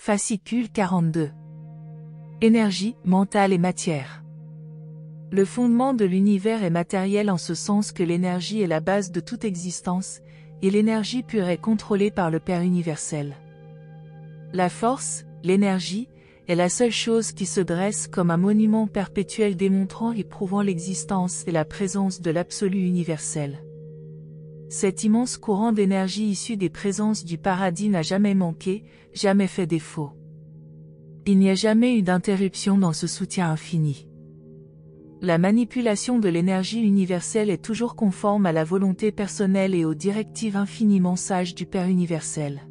Fascicule 42. Énergie, mentale et matière. Le fondement de l'univers est matériel en ce sens que l'énergie est la base de toute existence, et l'énergie pure est contrôlée par le Père universel. La force, l'énergie, est la seule chose qui se dresse comme un monument perpétuel démontrant et prouvant l'existence et la présence de l'absolu universel. Cet immense courant d'énergie issu des présences du paradis n'a jamais manqué, jamais fait défaut. Il n'y a jamais eu d'interruption dans ce soutien infini. La manipulation de l'énergie universelle est toujours conforme à la volonté personnelle et aux directives infiniment sages du Père universel.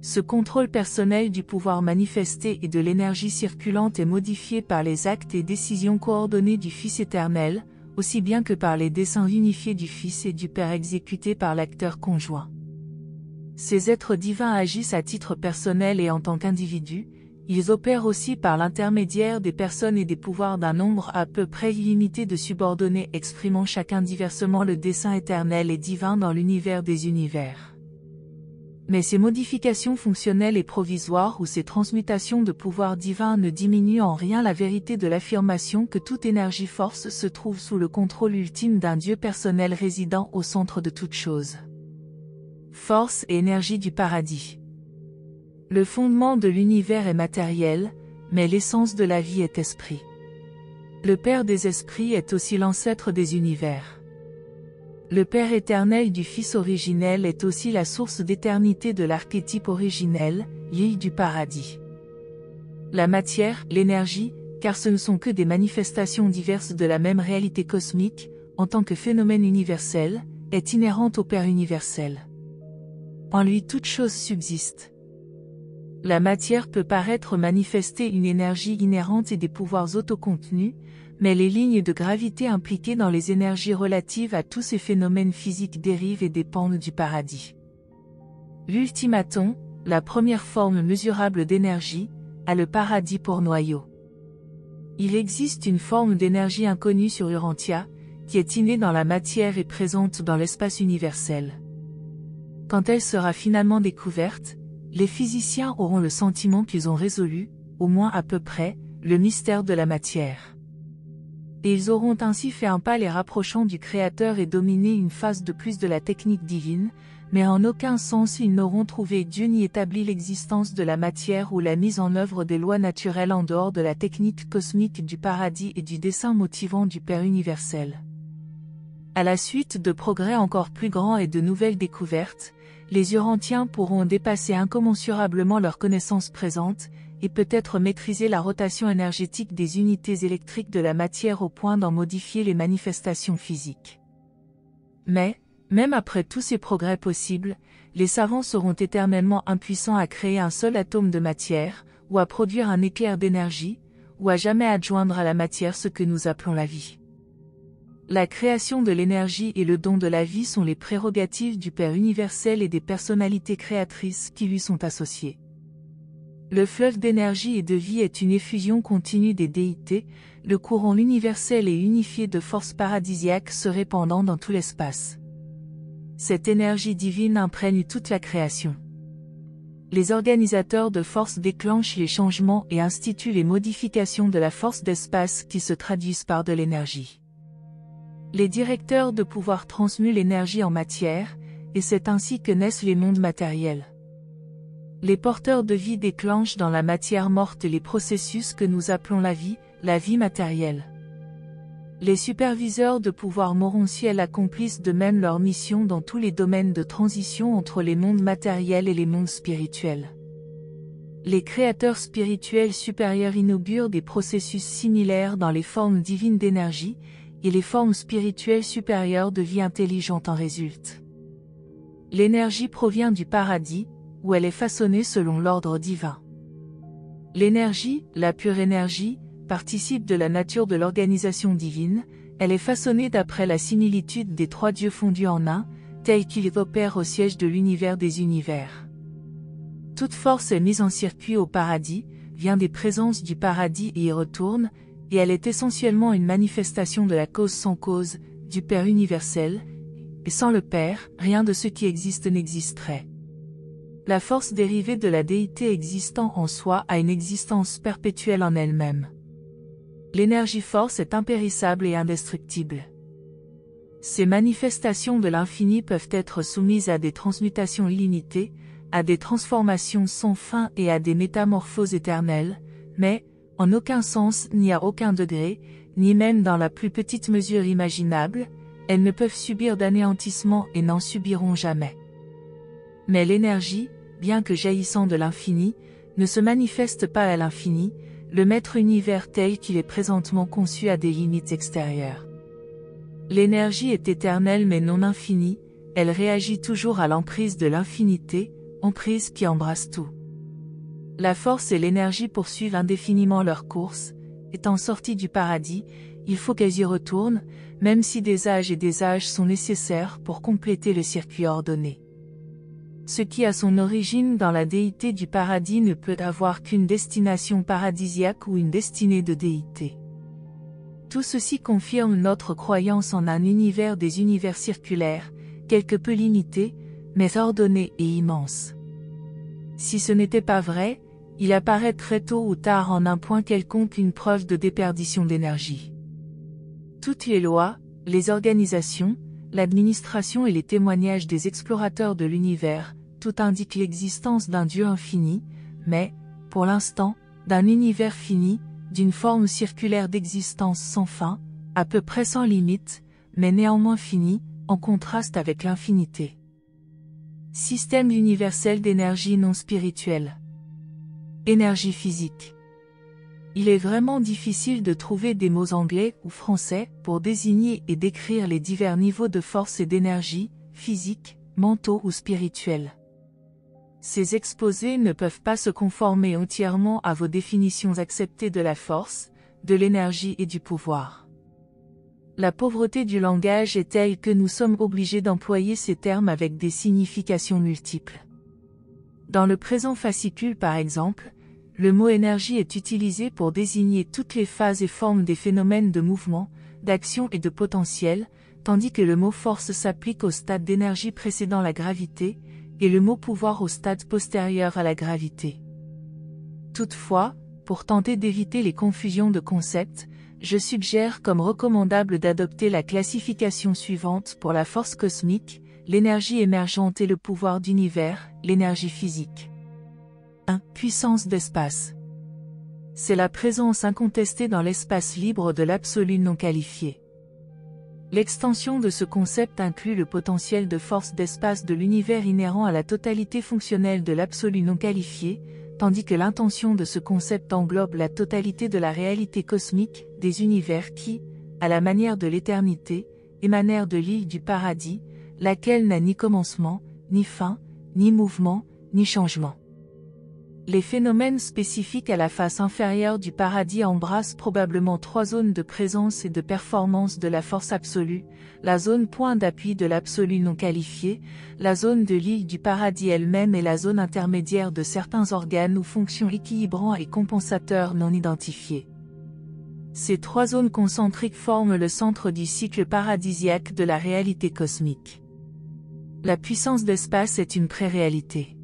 Ce contrôle personnel du pouvoir manifesté et de l'énergie circulante est modifié par les actes et décisions coordonnés du Fils éternel, aussi bien que par les desseins unifiés du Fils et du Père exécutés par l'acteur conjoint. Ces êtres divins agissent à titre personnel et en tant qu'individus, ils opèrent aussi par l'intermédiaire des personnes et des pouvoirs d'un nombre à peu près illimité de subordonnés exprimant chacun diversement le dessein éternel et divin dans l'univers des univers. Mais ces modifications fonctionnelles et provisoires ou ces transmutations de pouvoir divin ne diminuent en rien la vérité de l'affirmation que toute énergie-force se trouve sous le contrôle ultime d'un Dieu personnel résidant au centre de toute chose. Force et énergie du paradis. Le fondement de l'univers est matériel, mais l'essence de la vie est esprit. Le Père des esprits est aussi l'ancêtre des univers. Le Père éternel du Fils originel est aussi la source d'éternité de l'archétype originel, l'île du paradis. La matière, l'énergie, car ce ne sont que des manifestations diverses de la même réalité cosmique, en tant que phénomène universel, est inhérente au Père universel. En lui toute chose subsiste. La matière peut paraître manifester une énergie inhérente et des pouvoirs autocontenus, mais les lignes de gravité impliquées dans les énergies relatives à tous ces phénomènes physiques dérivent et dépendent du paradis. L'ultimaton, la première forme mesurable d'énergie, a le paradis pour noyau. Il existe une forme d'énergie inconnue sur Urantia, qui est innée dans la matière et présente dans l'espace universel. Quand elle sera finalement découverte, les physiciens auront le sentiment qu'ils ont résolu, au moins à peu près, le mystère de la matière. Et ils auront ainsi fait un pas les rapprochant du Créateur et dominé une phase de plus de la technique divine, mais en aucun sens ils n'auront trouvé Dieu ni établi l'existence de la matière ou la mise en œuvre des lois naturelles en dehors de la technique cosmique du paradis et du dessein motivant du Père universel. À la suite de progrès encore plus grands et de nouvelles découvertes, les Urantiens pourront dépasser incommensurablement leurs connaissances présentes, et peut-être maîtriser la rotation énergétique des unités électriques de la matière au point d'en modifier les manifestations physiques. Mais, même après tous ces progrès possibles, les savants seront éternellement impuissants à créer un seul atome de matière, ou à produire un éclair d'énergie, ou à jamais adjoindre à la matière ce que nous appelons la vie. La création de l'énergie et le don de la vie sont les prérogatives du Père universel et des personnalités créatrices qui lui sont associées. Le fleuve d'énergie et de vie est une effusion continue des déités, le courant universel et unifié de force paradisiaque se répandant dans tout l'espace. Cette énergie divine imprègne toute la création. Les organisateurs de force déclenchent les changements et instituent les modifications de la force d'espace qui se traduisent par de l'énergie. Les directeurs de pouvoir transmuent l'énergie en matière, et c'est ainsi que naissent les mondes matériels. Les porteurs de vie déclenchent dans la matière morte les processus que nous appelons la vie matérielle. Les superviseurs de pouvoir morontiel accomplissent de même leur mission dans tous les domaines de transition entre les mondes matériels et les mondes spirituels. Les créateurs spirituels supérieurs inaugurent des processus similaires dans les formes divines d'énergie, et les formes spirituelles supérieures de vie intelligente en résultent. L'énergie provient du paradis, où elle est façonnée selon l'ordre divin. L'énergie, la pure énergie, participe de la nature de l'organisation divine, elle est façonnée d'après la similitude des trois dieux fondus en un, tels qu'ils opèrent au siège de l'univers des univers. Toute force est mise en circuit au paradis, vient des présences du paradis et y retourne, et elle est essentiellement une manifestation de la cause sans cause, du Père universel, et sans le Père, rien de ce qui existe n'existerait. La force dérivée de la déité existant en soi a une existence perpétuelle en elle-même. L'énergie-force est impérissable et indestructible. Ces manifestations de l'infini peuvent être soumises à des transmutations illimitées, à des transformations sans fin et à des métamorphoses éternelles, mais, en aucun sens ni à aucun degré, ni même dans la plus petite mesure imaginable, elles ne peuvent subir d'anéantissement et n'en subiront jamais. Mais l'énergie, bien que jaillissant de l'infini, ne se manifeste pas à l'infini, le maître univers tel qu'il est présentement conçu a des limites extérieures. L'énergie est éternelle mais non infinie, elle réagit toujours à l'emprise de l'infinité, emprise qui embrasse tout. La force et l'énergie poursuivent indéfiniment leur course, étant sorties du paradis, il faut qu'elles y retournent, même si des âges et des âges sont nécessaires pour compléter le circuit ordonné. Ce qui a son origine dans la déité du paradis ne peut avoir qu'une destination paradisiaque ou une destinée de déité. Tout ceci confirme notre croyance en un univers des univers circulaires, quelque peu limité, mais ordonné et immense. Si ce n'était pas vrai, il apparaîtrait tôt ou tard en un point quelconque une preuve de déperdition d'énergie. Toutes les lois, les organisations, l'administration et les témoignages des explorateurs de l'univers, tout indique l'existence d'un Dieu infini, mais, pour l'instant, d'un univers fini, d'une forme circulaire d'existence sans fin, à peu près sans limite, mais néanmoins fini, en contraste avec l'infinité. Système universel d'énergie non spirituelle. Énergie physique. Il est vraiment difficile de trouver des mots anglais ou français pour désigner et décrire les divers niveaux de force et d'énergie, physiques, mentaux ou spirituels. Ces exposés ne peuvent pas se conformer entièrement à vos définitions acceptées de la force, de l'énergie et du pouvoir. La pauvreté du langage est telle que nous sommes obligés d'employer ces termes avec des significations multiples. Dans le présent fascicule par exemple, le mot énergie est utilisé pour désigner toutes les phases et formes des phénomènes de mouvement, d'action et de potentiel, tandis que le mot force s'applique au stade d'énergie précédant la gravité, et le mot pouvoir au stade postérieur à la gravité. Toutefois, pour tenter d'éviter les confusions de concepts, je suggère comme recommandable d'adopter la classification suivante pour la force cosmique, l'énergie émergente et le pouvoir d'univers, l'énergie physique. 1. Puissance d'espace. C'est la présence incontestée dans l'espace libre de l'absolu non qualifié. L'extension de ce concept inclut le potentiel de force d'espace de l'univers inhérent à la totalité fonctionnelle de l'absolu non qualifié, tandis que l'intention de ce concept englobe la totalité de la réalité cosmique, des univers qui, à la manière de l'éternité, émanèrent de l'île du paradis, laquelle n'a ni commencement, ni fin, ni mouvement, ni changement. Les phénomènes spécifiques à la face inférieure du paradis embrassent probablement 3 zones de présence et de performance de la force absolue, la zone point d'appui de l'absolu non qualifié, la zone de l'île du paradis elle-même et la zone intermédiaire de certains organes ou fonctions équilibrants et compensateurs non identifiés. Ces 3 zones concentriques forment le centre du cycle paradisiaque de la réalité cosmique. La puissance d'espace est une pré-réalité.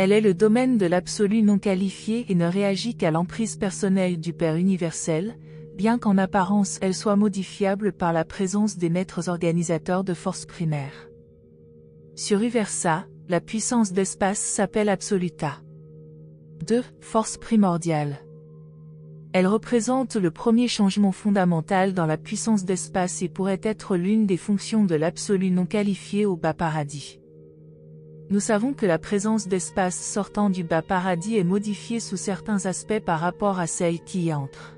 Elle est le domaine de l'absolu non qualifié et ne réagit qu'à l'emprise personnelle du Père universel, bien qu'en apparence elle soit modifiable par la présence des maîtres organisateurs de force primaires. Sur Uversa, la puissance d'espace s'appelle Absoluta. 2. Force primordiale. Elle représente le premier changement fondamental dans la puissance d'espace et pourrait être l'une des fonctions de l'absolu non qualifié au bas paradis. Nous savons que la présence d'espace sortant du bas paradis est modifiée sous certains aspects par rapport à celle qui y entre.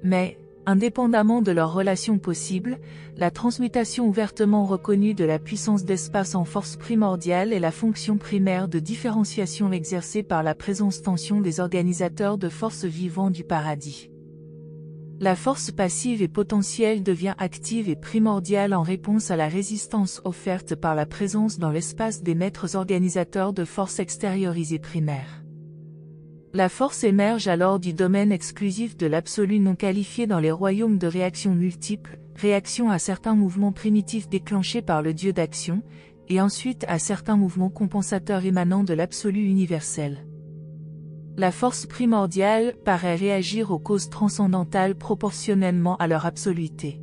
Mais, indépendamment de leur relation possible, la transmutation ouvertement reconnue de la puissance d'espace en force primordiale est la fonction primaire de différenciation exercée par la présence-tension des organisateurs de forces vivants du paradis. La force passive et potentielle devient active et primordiale en réponse à la résistance offerte par la présence dans l'espace des maîtres organisateurs de forces extériorisées primaires. La force émerge alors du domaine exclusif de l'absolu non qualifié dans les royaumes de réactions multiples, réaction à certains mouvements primitifs déclenchés par le dieu d'action, et ensuite à certains mouvements compensateurs émanant de l'absolu universel. La force primordiale paraît réagir aux causes transcendantales proportionnellement à leur absoluité.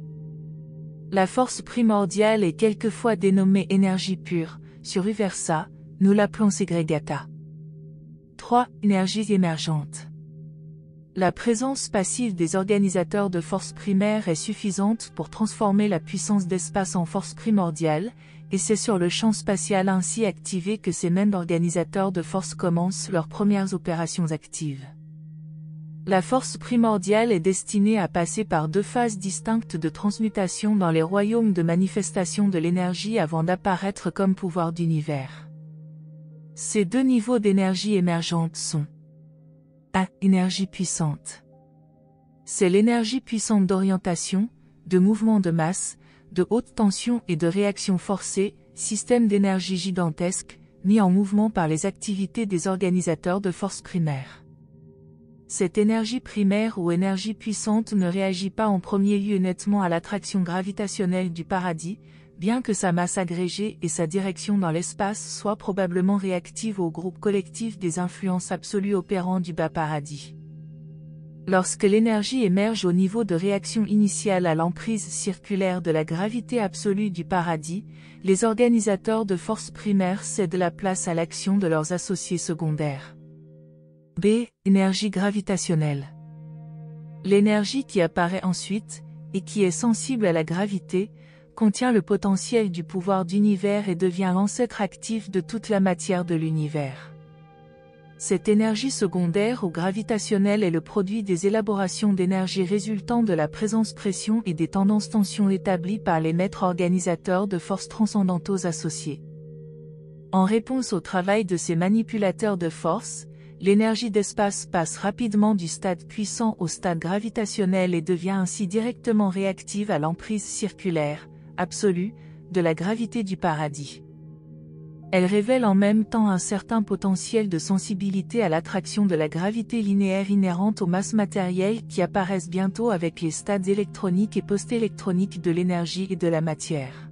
La force primordiale est quelquefois dénommée énergie pure, sur Uversa, nous l'appelons ségrégata. 3. Énergie émergente. La présence passive des organisateurs de force primaire est suffisante pour transformer la puissance d'espace en force primordiale, et c'est sur le champ spatial ainsi activé que ces mêmes organisateurs de force commencent leurs premières opérations actives. La force primordiale est destinée à passer par deux phases distinctes de transmutation dans les royaumes de manifestation de l'énergie avant d'apparaître comme pouvoir d'univers. Ces deux niveaux d'énergie émergente sont A. Énergie puissante. C'est l'énergie puissante d'orientation, de mouvement de masse, de haute tension et de réaction forcée, système d'énergie gigantesque, mis en mouvement par les activités des organisateurs de force primaire. Cette énergie primaire ou énergie puissante ne réagit pas en premier lieu nettement à l'attraction gravitationnelle du paradis, bien que sa masse agrégée et sa direction dans l'espace soient probablement réactives au groupe collectif des influences absolues opérant du bas paradis. Lorsque l'énergie émerge au niveau de réaction initiale à l'emprise circulaire de la gravité absolue du paradis, les organisateurs de force primaire cèdent la place à l'action de leurs associés secondaires. B. Énergie gravitationnelle. L'énergie qui apparaît ensuite, et qui est sensible à la gravité, contient le potentiel du pouvoir d'univers et devient l'ancêtre actif de toute la matière de l'univers. Cette énergie secondaire ou gravitationnelle est le produit des élaborations d'énergie résultant de la présence pression et des tendances tension établies par les maîtres organisateurs de forces transcendantaux associés. En réponse au travail de ces manipulateurs de force, l'énergie d'espace passe rapidement du stade puissant au stade gravitationnel et devient ainsi directement réactive à l'emprise circulaire, absolue, de la gravité du paradis. Elle révèle en même temps un certain potentiel de sensibilité à l'attraction de la gravité linéaire inhérente aux masses matérielles qui apparaissent bientôt avec les stades électroniques et post-électroniques de l'énergie et de la matière.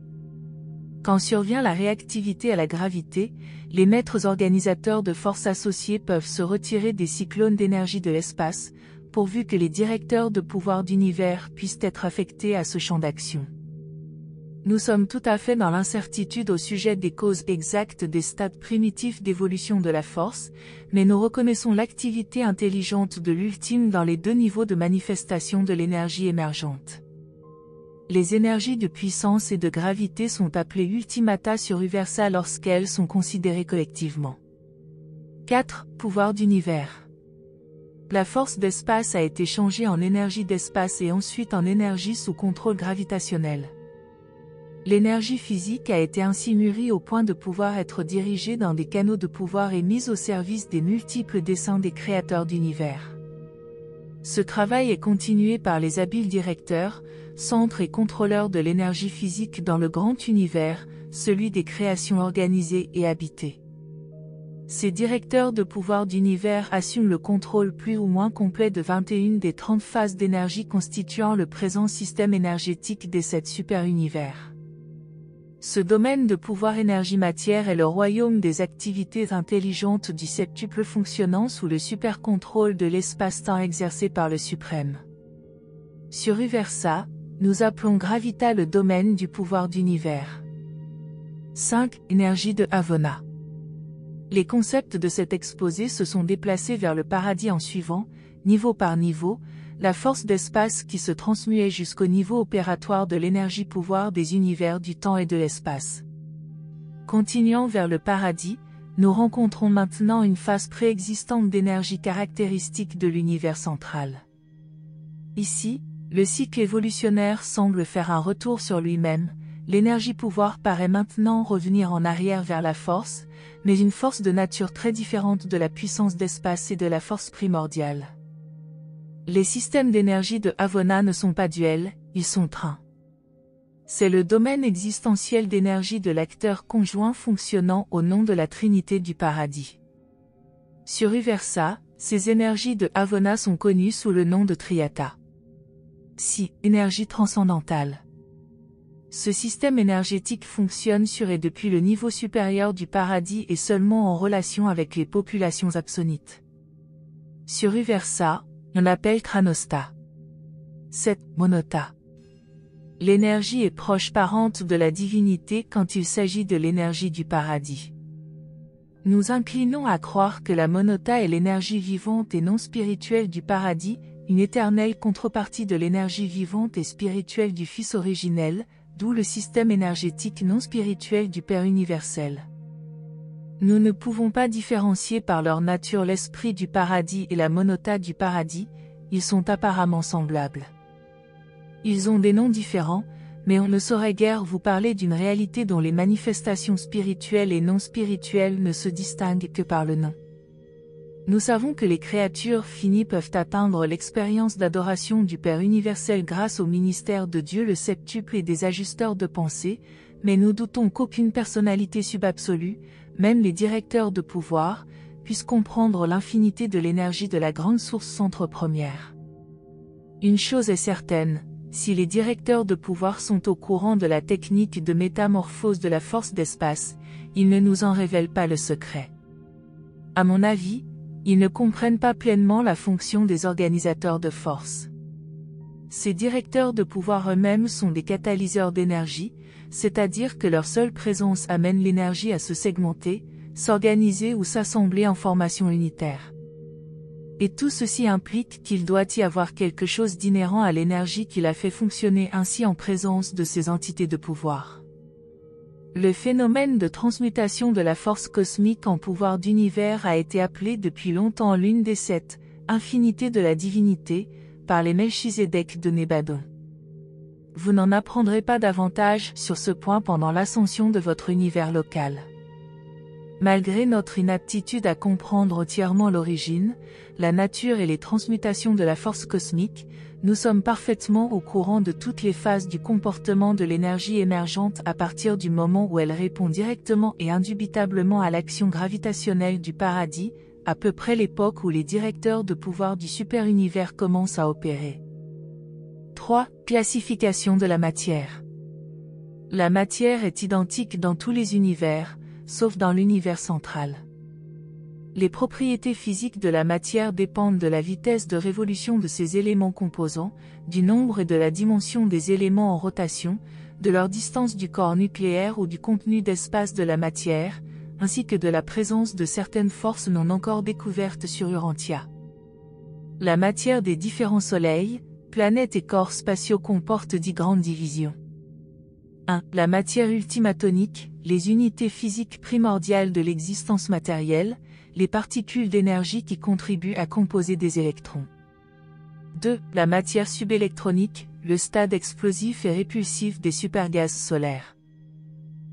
Quand survient la réactivité à la gravité, les maîtres organisateurs de forces associées peuvent se retirer des cyclones d'énergie de l'espace, pourvu que les directeurs de pouvoir d'univers puissent être affectés à ce champ d'action. Nous sommes tout à fait dans l'incertitude au sujet des causes exactes des stades primitifs d'évolution de la force, mais nous reconnaissons l'activité intelligente de l'ultime dans les deux niveaux de manifestation de l'énergie émergente. Les énergies de puissance et de gravité sont appelées ultimata sur Uversa lorsqu'elles sont considérées collectivement. 4. Pouvoir d'univers. La force d'espace a été changée en énergie d'espace et ensuite en énergie sous contrôle gravitationnel. L'énergie physique a été ainsi mûrie au point de pouvoir être dirigée dans des canaux de pouvoir et mise au service des multiples desseins des créateurs d'univers. Ce travail est continué par les habiles directeurs, centres et contrôleurs de l'énergie physique dans le grand univers, celui des créations organisées et habitées. Ces directeurs de pouvoir d'univers assument le contrôle plus ou moins complet de 21 des 30 phases d'énergie constituant le présent système énergétique des 7 super-univers. Ce domaine de pouvoir énergie-matière est le royaume des activités intelligentes du septuple fonctionnant sous le super-contrôle de l'espace-temps exercé par le suprême. Sur Uversa, nous appelons Gravita le domaine du pouvoir d'univers. 5. Énergie de Havona. Les concepts de cet exposé se sont déplacés vers le paradis en suivant, niveau par niveau, la force d'espace qui se transmuait jusqu'au niveau opératoire de l'énergie pouvoir des univers du temps et de l'espace. Continuant vers le paradis, nous rencontrons maintenant une phase préexistante d'énergie caractéristique de l'univers central. Ici, le cycle évolutionnaire semble faire un retour sur lui-même, l'énergie pouvoir paraît maintenant revenir en arrière vers la force, mais une force de nature très différente de la puissance d'espace et de la force primordiale. Les systèmes d'énergie de Havona ne sont pas duels, ils sont trains. C'est le domaine existentiel d'énergie de l'acteur conjoint fonctionnant au nom de la Trinité du paradis. Sur Uversa, ces énergies de Havona sont connues sous le nom de Triata. 6. Énergie transcendantale. Ce système énergétique fonctionne sur et depuis le niveau supérieur du paradis et seulement en relation avec les populations absonites. Sur Uversa, on l'appelle Kranosta. 7. Monota. L'énergie est proche parente de la divinité quand il s'agit de l'énergie du paradis. Nous inclinons à croire que la monota est l'énergie vivante et non spirituelle du paradis, une éternelle contrepartie de l'énergie vivante et spirituelle du Fils originel, d'où le système énergétique non spirituel du Père universel. Nous ne pouvons pas différencier par leur nature l'esprit du paradis et la monota du paradis, ils sont apparemment semblables. Ils ont des noms différents, mais on ne saurait guère vous parler d'une réalité dont les manifestations spirituelles et non spirituelles ne se distinguent que par le nom. Nous savons que les créatures finies peuvent atteindre l'expérience d'adoration du Père universel grâce au ministère de Dieu le septuple et des ajusteurs de pensée, mais nous doutons qu'aucune personnalité subabsolue, même les directeurs de pouvoir, puisse comprendre l'infinité de l'énergie de la grande source centre première. Une chose est certaine, si les directeurs de pouvoir sont au courant de la technique de métamorphose de la force d'espace, ils ne nous en révèlent pas le secret. À mon avis, ils ne comprennent pas pleinement la fonction des organisateurs de force. Ces directeurs de pouvoir eux-mêmes sont des catalyseurs d'énergie, c'est-à-dire que leur seule présence amène l'énergie à se segmenter, s'organiser ou s'assembler en formation unitaire. Et tout ceci implique qu'il doit y avoir quelque chose d'inhérent à l'énergie qui la fait fonctionner ainsi en présence de ces entités de pouvoir. Le phénomène de transmutation de la force cosmique en pouvoir d'univers a été appelé depuis longtemps l'une des 7 infinités de la divinité, par les Melchizedek de Nébadon. Vous n'en apprendrez pas davantage sur ce point pendant l'ascension de votre univers local. Malgré notre inaptitude à comprendre entièrement l'origine, la nature et les transmutations de la force cosmique, nous sommes parfaitement au courant de toutes les phases du comportement de l'énergie émergente à partir du moment où elle répond directement et indubitablement à l'action gravitationnelle du paradis, à peu près l'époque où les directeurs de pouvoir du super-univers commencent à opérer. 3. Classification de la matière. La matière est identique dans tous les univers, sauf dans l'univers central. Les propriétés physiques de la matière dépendent de la vitesse de révolution de ses éléments composants, du nombre et de la dimension des éléments en rotation, de leur distance du corps nucléaire ou du contenu d'espace de la matière, ainsi que de la présence de certaines forces non encore découvertes sur Urantia. La matière des différents soleils, planètes et corps spatiaux comporte 10 grandes divisions. 1. La matière ultimatonique, les unités physiques primordiales de l'existence matérielle, les particules d'énergie qui contribuent à composer des électrons. 2. La matière subélectronique, le stade explosif et répulsif des supergaz solaires.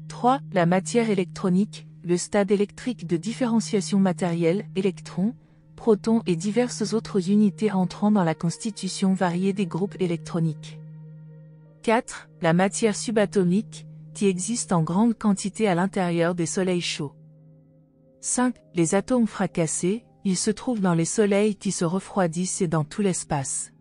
3. La matière électronique, le stade électrique de différenciation matérielle, électrons, protons et diverses autres unités entrant dans la constitution variée des groupes électroniques. 4. La matière subatomique, qui existe en grande quantité à l'intérieur des soleils chauds. 5. Les atomes fracassés, ils se trouvent dans les soleils qui se refroidissent et dans tout l'espace.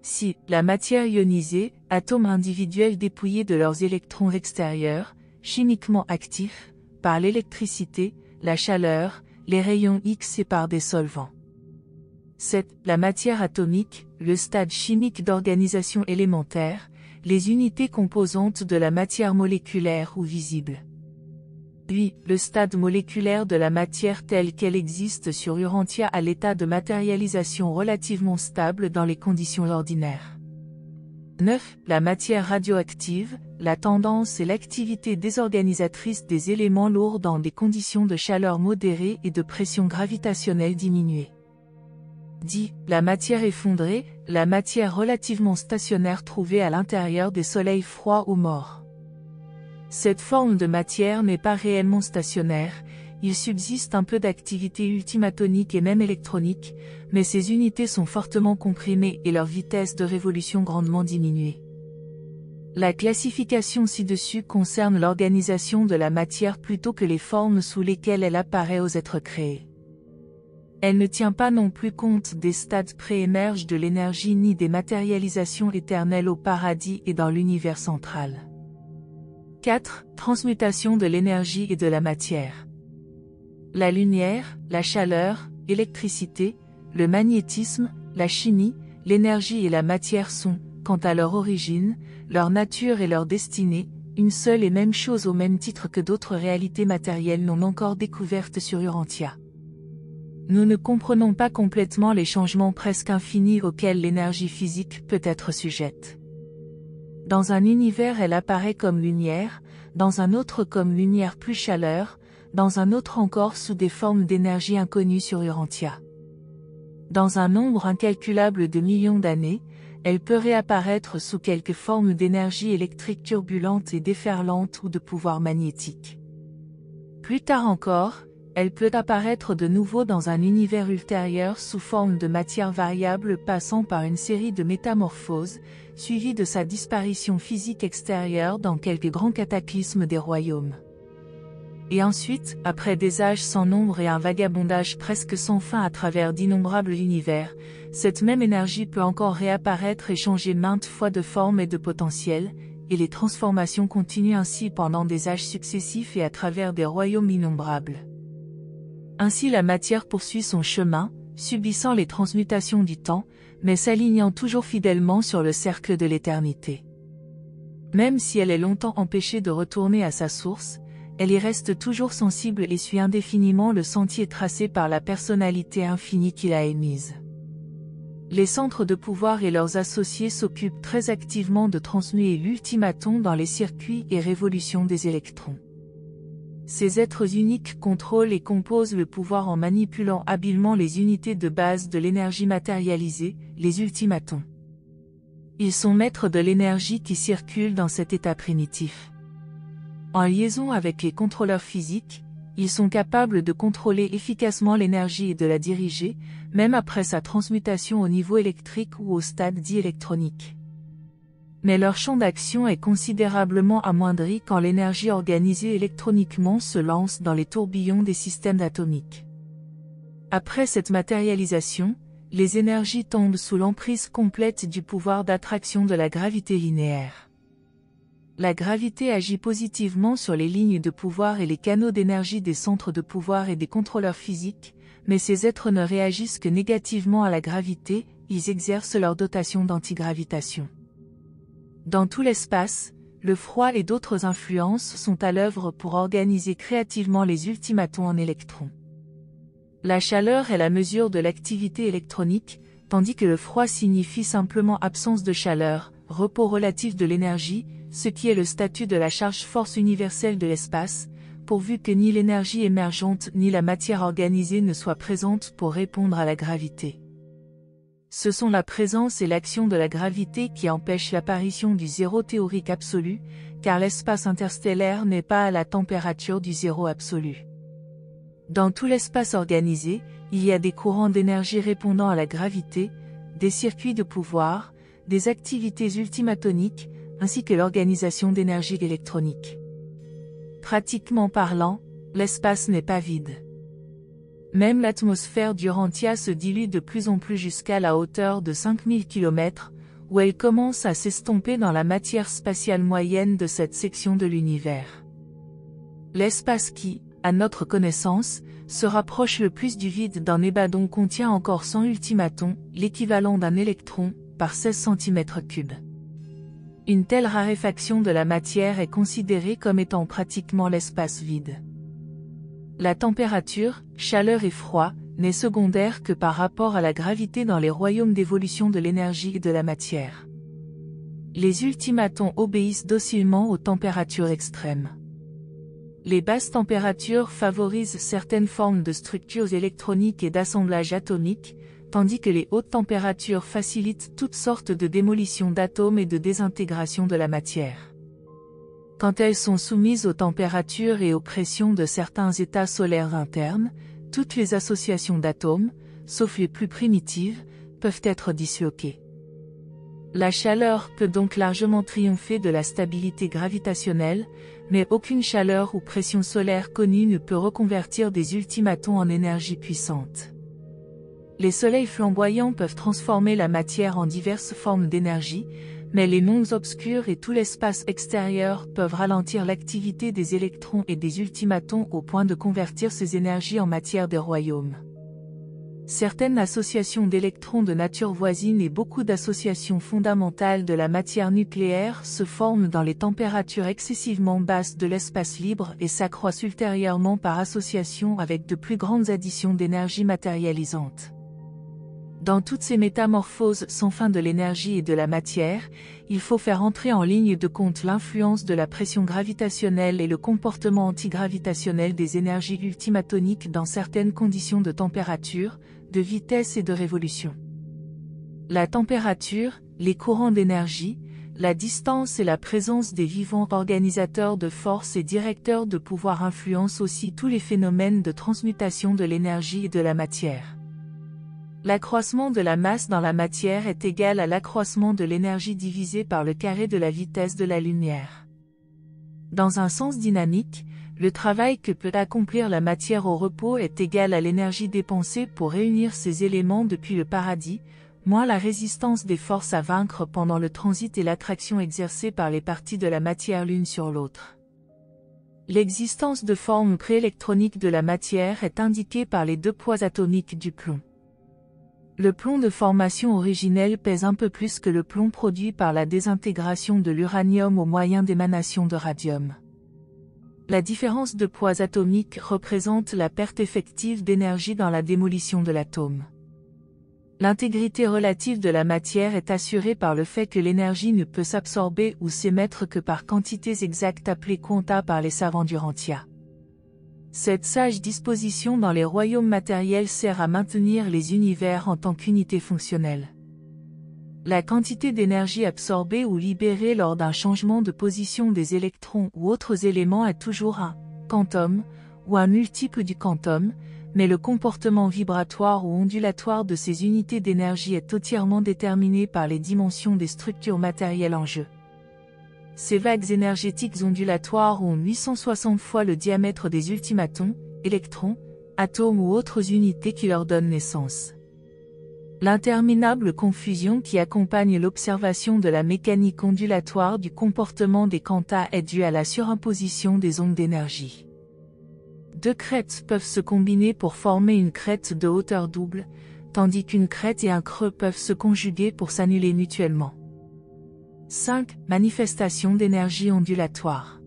6. La matière ionisée, atomes individuels dépouillés de leurs électrons extérieurs, chimiquement actifs, par l'électricité, la chaleur, les rayons X et par des solvants. 7. La matière atomique, le stade chimique d'organisation élémentaire, les unités composantes de la matière moléculaire ou visible. 8. Le stade moléculaire de la matière telle qu'elle existe sur Urantia à l'état de matérialisation relativement stable dans les conditions ordinaires. 9. La matière radioactive, la tendance et l'activité désorganisatrice des éléments lourds dans des conditions de chaleur modérée et de pression gravitationnelle diminuée. 10. La matière effondrée, la matière relativement stationnaire trouvée à l'intérieur des soleils froids ou morts. Cette forme de matière n'est pas réellement stationnaire, il subsiste un peu d'activité ultimatonique et même électronique, mais ces unités sont fortement comprimées et leur vitesse de révolution grandement diminuée. La classification ci-dessus concerne l'organisation de la matière plutôt que les formes sous lesquelles elle apparaît aux êtres créés. Elle ne tient pas non plus compte des stades pré-émerges de l'énergie ni des matérialisations éternelles au paradis et dans l'univers central. 4. Transmutation de l'énergie et de la matière. La lumière, la chaleur, l'électricité, le magnétisme, la chimie, l'énergie et la matière sont, quant à leur origine, leur nature et leur destinée, une seule et même chose au même titre que d'autres réalités matérielles non encore découvertes sur Urantia. Nous ne comprenons pas complètement les changements presque infinis auxquels l'énergie physique peut être sujette. Dans un univers elle apparaît comme lumière, dans un autre comme lumière plus chaleur, dans un autre encore sous des formes d'énergie inconnues sur Urantia. Dans un nombre incalculable de millions d'années, elle peut réapparaître sous quelque forme d'énergie électrique turbulente et déferlante ou de pouvoir magnétique. Plus tard encore, elle peut apparaître de nouveau dans un univers ultérieur sous forme de matière variable passant par une série de métamorphoses, suivie de sa disparition physique extérieure dans quelques grands cataclysmes des royaumes. Et ensuite, après des âges sans nombre et un vagabondage presque sans fin à travers d'innombrables univers, cette même énergie peut encore réapparaître et changer maintes fois de forme et de potentiel, et les transformations continuent ainsi pendant des âges successifs et à travers des royaumes innombrables. Ainsi la matière poursuit son chemin, subissant les transmutations du temps, mais s'alignant toujours fidèlement sur le cercle de l'éternité. Même si elle est longtemps empêchée de retourner à sa source, elle y reste toujours sensible et suit indéfiniment le sentier tracé par la personnalité infinie qui l'a émise. Les centres de pouvoir et leurs associés s'occupent très activement de transmuer l'ultimaton dans les circuits et révolutions des électrons. Ces êtres uniques contrôlent et composent le pouvoir en manipulant habilement les unités de base de l'énergie matérialisée, les ultimatons. Ils sont maîtres de l'énergie qui circule dans cet état primitif. En liaison avec les contrôleurs physiques, ils sont capables de contrôler efficacement l'énergie et de la diriger, même après sa transmutation au niveau électrique ou au stade dit électronique. Mais leur champ d'action est considérablement amoindri quand l'énergie organisée électroniquement se lance dans les tourbillons des systèmes atomiques. Après cette matérialisation, les énergies tombent sous l'emprise complète du pouvoir d'attraction de la gravité linéaire. La gravité agit positivement sur les lignes de pouvoir et les canaux d'énergie des centres de pouvoir et des contrôleurs physiques, mais ces êtres ne réagissent que négativement à la gravité, ils exercent leur dotation d'antigravitation. Dans tout l'espace, le froid et d'autres influences sont à l'œuvre pour organiser créativement les ultimatons en électrons. La chaleur est la mesure de l'activité électronique, tandis que le froid signifie simplement absence de chaleur, repos relatif de l'énergie, ce qui est le statut de la charge-force universelle de l'espace, pourvu que ni l'énergie émergente ni la matière organisée ne soient présentes pour répondre à la gravité. Ce sont la présence et l'action de la gravité qui empêchent l'apparition du zéro théorique absolu, car l'espace interstellaire n'est pas à la température du zéro absolu. Dans tout l'espace organisé, il y a des courants d'énergie répondant à la gravité, des circuits de pouvoir, des activités ultimatoniques, ainsi que l'organisation d'énergie électronique. Pratiquement parlant, l'espace n'est pas vide. Même l'atmosphère d'Urantia se dilue de plus en plus jusqu'à la hauteur de 5000 km, où elle commence à s'estomper dans la matière spatiale moyenne de cette section de l'univers. L'espace qui, à notre connaissance, se rapproche le plus du vide d'un ébadon contient encore 100 ultimatons, l'équivalent d'un électron, par 16 cm3. Une telle raréfaction de la matière est considérée comme étant pratiquement l'espace vide. La température, chaleur et froid, n'est secondaire que par rapport à la gravité dans les royaumes d'évolution de l'énergie et de la matière. Les ultimatons obéissent docilement aux températures extrêmes. Les basses températures favorisent certaines formes de structures électroniques et d'assemblage atomique, tandis que les hautes températures facilitent toutes sortes de démolitions d'atomes et de désintégration de la matière. Quand elles sont soumises aux températures et aux pressions de certains états solaires internes, toutes les associations d'atomes, sauf les plus primitives, peuvent être disloquées. La chaleur peut donc largement triompher de la stabilité gravitationnelle, mais aucune chaleur ou pression solaire connue ne peut reconvertir des ultimatons en énergie puissante. Les soleils flamboyants peuvent transformer la matière en diverses formes d'énergie, mais les mondes obscurs et tout l'espace extérieur peuvent ralentir l'activité des électrons et des ultimatons au point de convertir ces énergies en matière des royaumes. Certaines associations d'électrons de nature voisine et beaucoup d'associations fondamentales de la matière nucléaire se forment dans les températures excessivement basses de l'espace libre et s'accroissent ultérieurement par association avec de plus grandes additions d'énergie matérialisante. Dans toutes ces métamorphoses sans fin de l'énergie et de la matière, il faut faire entrer en ligne de compte l'influence de la pression gravitationnelle et le comportement antigravitationnel des énergies ultimatoniques dans certaines conditions de température, de vitesse et de révolution. La température, les courants d'énergie, la distance et la présence des vivants organisateurs de force et directeurs de pouvoir influencent aussi tous les phénomènes de transmutation de l'énergie et de la matière. L'accroissement de la masse dans la matière est égal à l'accroissement de l'énergie divisé par le carré de la vitesse de la lumière. Dans un sens dynamique, le travail que peut accomplir la matière au repos est égal à l'énergie dépensée pour réunir ces éléments depuis le paradis, moins la résistance des forces à vaincre pendant le transit et l'attraction exercée par les parties de la matière l'une sur l'autre. L'existence de formes préélectroniques de la matière est indiquée par les 2 poids atomiques du plomb. Le plomb de formation originelle pèse un peu plus que le plomb produit par la désintégration de l'uranium au moyen d'émanation de radium. La différence de poids atomiques représente la perte effective d'énergie dans la démolition de l'atome. L'intégrité relative de la matière est assurée par le fait que l'énergie ne peut s'absorber ou s'émettre que par quantités exactes appelées quanta par les savants d'Urantia. Cette sage disposition dans les royaumes matériels sert à maintenir les univers en tant qu'unité fonctionnelle. La quantité d'énergie absorbée ou libérée lors d'un changement de position des électrons ou autres éléments est toujours un quantum ou un multiple du quantum, mais le comportement vibratoire ou ondulatoire de ces unités d'énergie est entièrement déterminé par les dimensions des structures matérielles en jeu. Ces vagues énergétiques ondulatoires ont 860 fois le diamètre des ultimatons, électrons, atomes ou autres unités qui leur donnent naissance. L'interminable confusion qui accompagne l'observation de la mécanique ondulatoire du comportement des quantas est due à la surimposition des ondes d'énergie. 2 crêtes peuvent se combiner pour former une crête de hauteur double, tandis qu'une crête et un creux peuvent se conjuguer pour s'annuler mutuellement. 5. Manifestation d'énergie ondulatoire.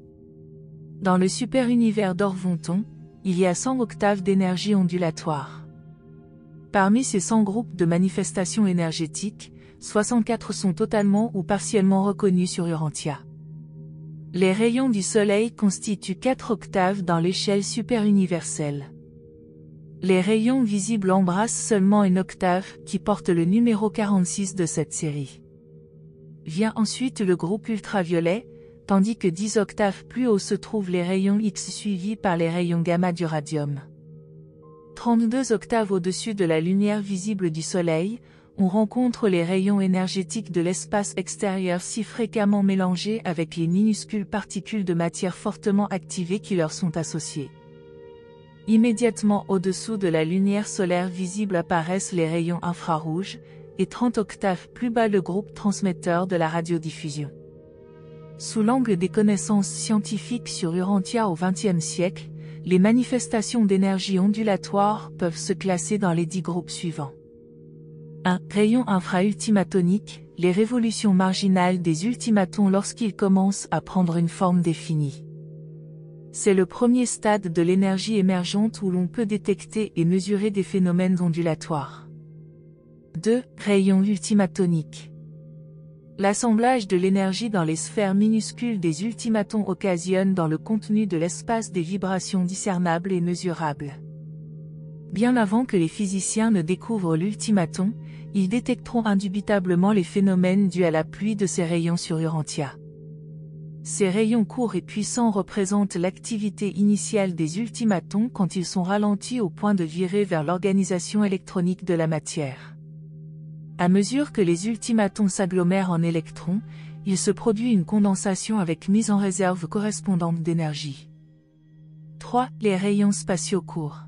Dans le super-univers d'Orvonton, il y a 100 octaves d'énergie ondulatoire. Parmi ces 100 groupes de manifestations énergétiques, 64 sont totalement ou partiellement reconnus sur Urantia. Les rayons du Soleil constituent 4 octaves dans l'échelle superuniverselle. Les rayons visibles embrassent seulement une octave qui porte le numéro 46 de cette série. Vient ensuite le groupe ultraviolet, tandis que 10 octaves plus haut se trouvent les rayons X suivis par les rayons gamma du radium. 32 octaves au-dessus de la lumière visible du Soleil, on rencontre les rayons énergétiques de l'espace extérieur si fréquemment mélangés avec les minuscules particules de matière fortement activées qui leur sont associées. Immédiatement au-dessous de la lumière solaire visible apparaissent les rayons infrarouges, et 30 octaves plus bas le groupe transmetteur de la radiodiffusion. Sous l'angle des connaissances scientifiques sur Urantia au XXe siècle, les manifestations d'énergie ondulatoire peuvent se classer dans les 10 groupes suivants. 1. Rayons infra-ultimatoniques, les révolutions marginales des ultimatons lorsqu'ils commencent à prendre une forme définie. C'est le premier stade de l'énergie émergente où l'on peut détecter et mesurer des phénomènes ondulatoires. 2. Rayons ultimatoniques. L'assemblage de l'énergie dans les sphères minuscules des ultimatons occasionne dans le contenu de l'espace des vibrations discernables et mesurables. Bien avant que les physiciens ne découvrent l'ultimaton, ils détecteront indubitablement les phénomènes dus à la pluie de ces rayons sur Urantia. Ces rayons courts et puissants représentent l'activité initiale des ultimatons quand ils sont ralentis au point de virer vers l'organisation électronique de la matière. À mesure que les ultimatons s'agglomèrent en électrons, il se produit une condensation avec mise en réserve correspondante d'énergie. 3. Les rayons spatiaux courts.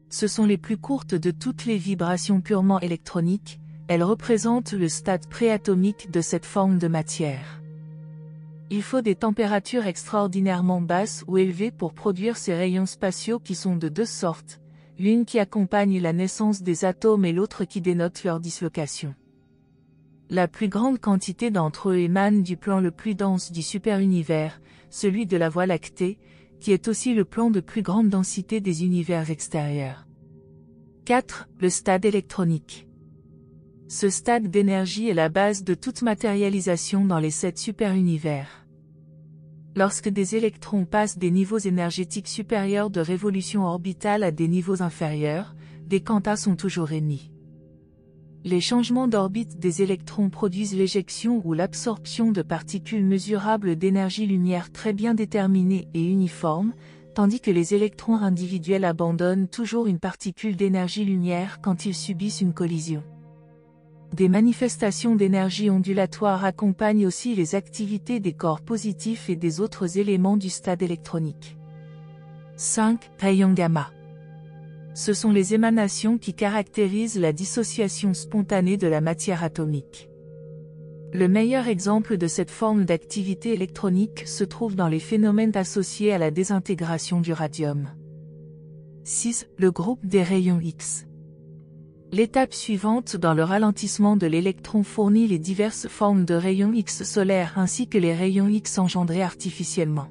Ce sont les plus courtes de toutes les vibrations purement électroniques, Elle représente le stade préatomique de cette forme de matière. Il faut des températures extraordinairement basses ou élevées pour produire ces rayons spatiaux qui sont de deux sortes, l'une qui accompagne la naissance des atomes et l'autre qui dénote leur dislocation. La plus grande quantité d'entre eux émane du plan le plus dense du superunivers, celui de la Voie lactée, qui est aussi le plan de plus grande densité des univers extérieurs. 4. Le stade électronique. Ce stade d'énergie est la base de toute matérialisation dans les 7 superunivers. Lorsque des électrons passent des niveaux énergétiques supérieurs de révolution orbitale à des niveaux inférieurs, des quantas sont toujours émis. Les changements d'orbite des électrons produisent l'éjection ou l'absorption de particules mesurables d'énergie-lumière très bien déterminées et uniformes, tandis que les électrons individuels abandonnent toujours une particule d'énergie-lumière quand ils subissent une collision. Des manifestations d'énergie ondulatoire accompagnent aussi les activités des corps positifs et des autres éléments du stade électronique. 5. Rayons gamma. Ce sont les émanations qui caractérisent la dissociation spontanée de la matière atomique. Le meilleur exemple de cette forme d'activité électronique se trouve dans les phénomènes associés à la désintégration du radium. 6. Le groupe des rayons X. L'étape suivante dans le ralentissement de l'électron fournit les diverses formes de rayons X solaires ainsi que les rayons X engendrés artificiellement.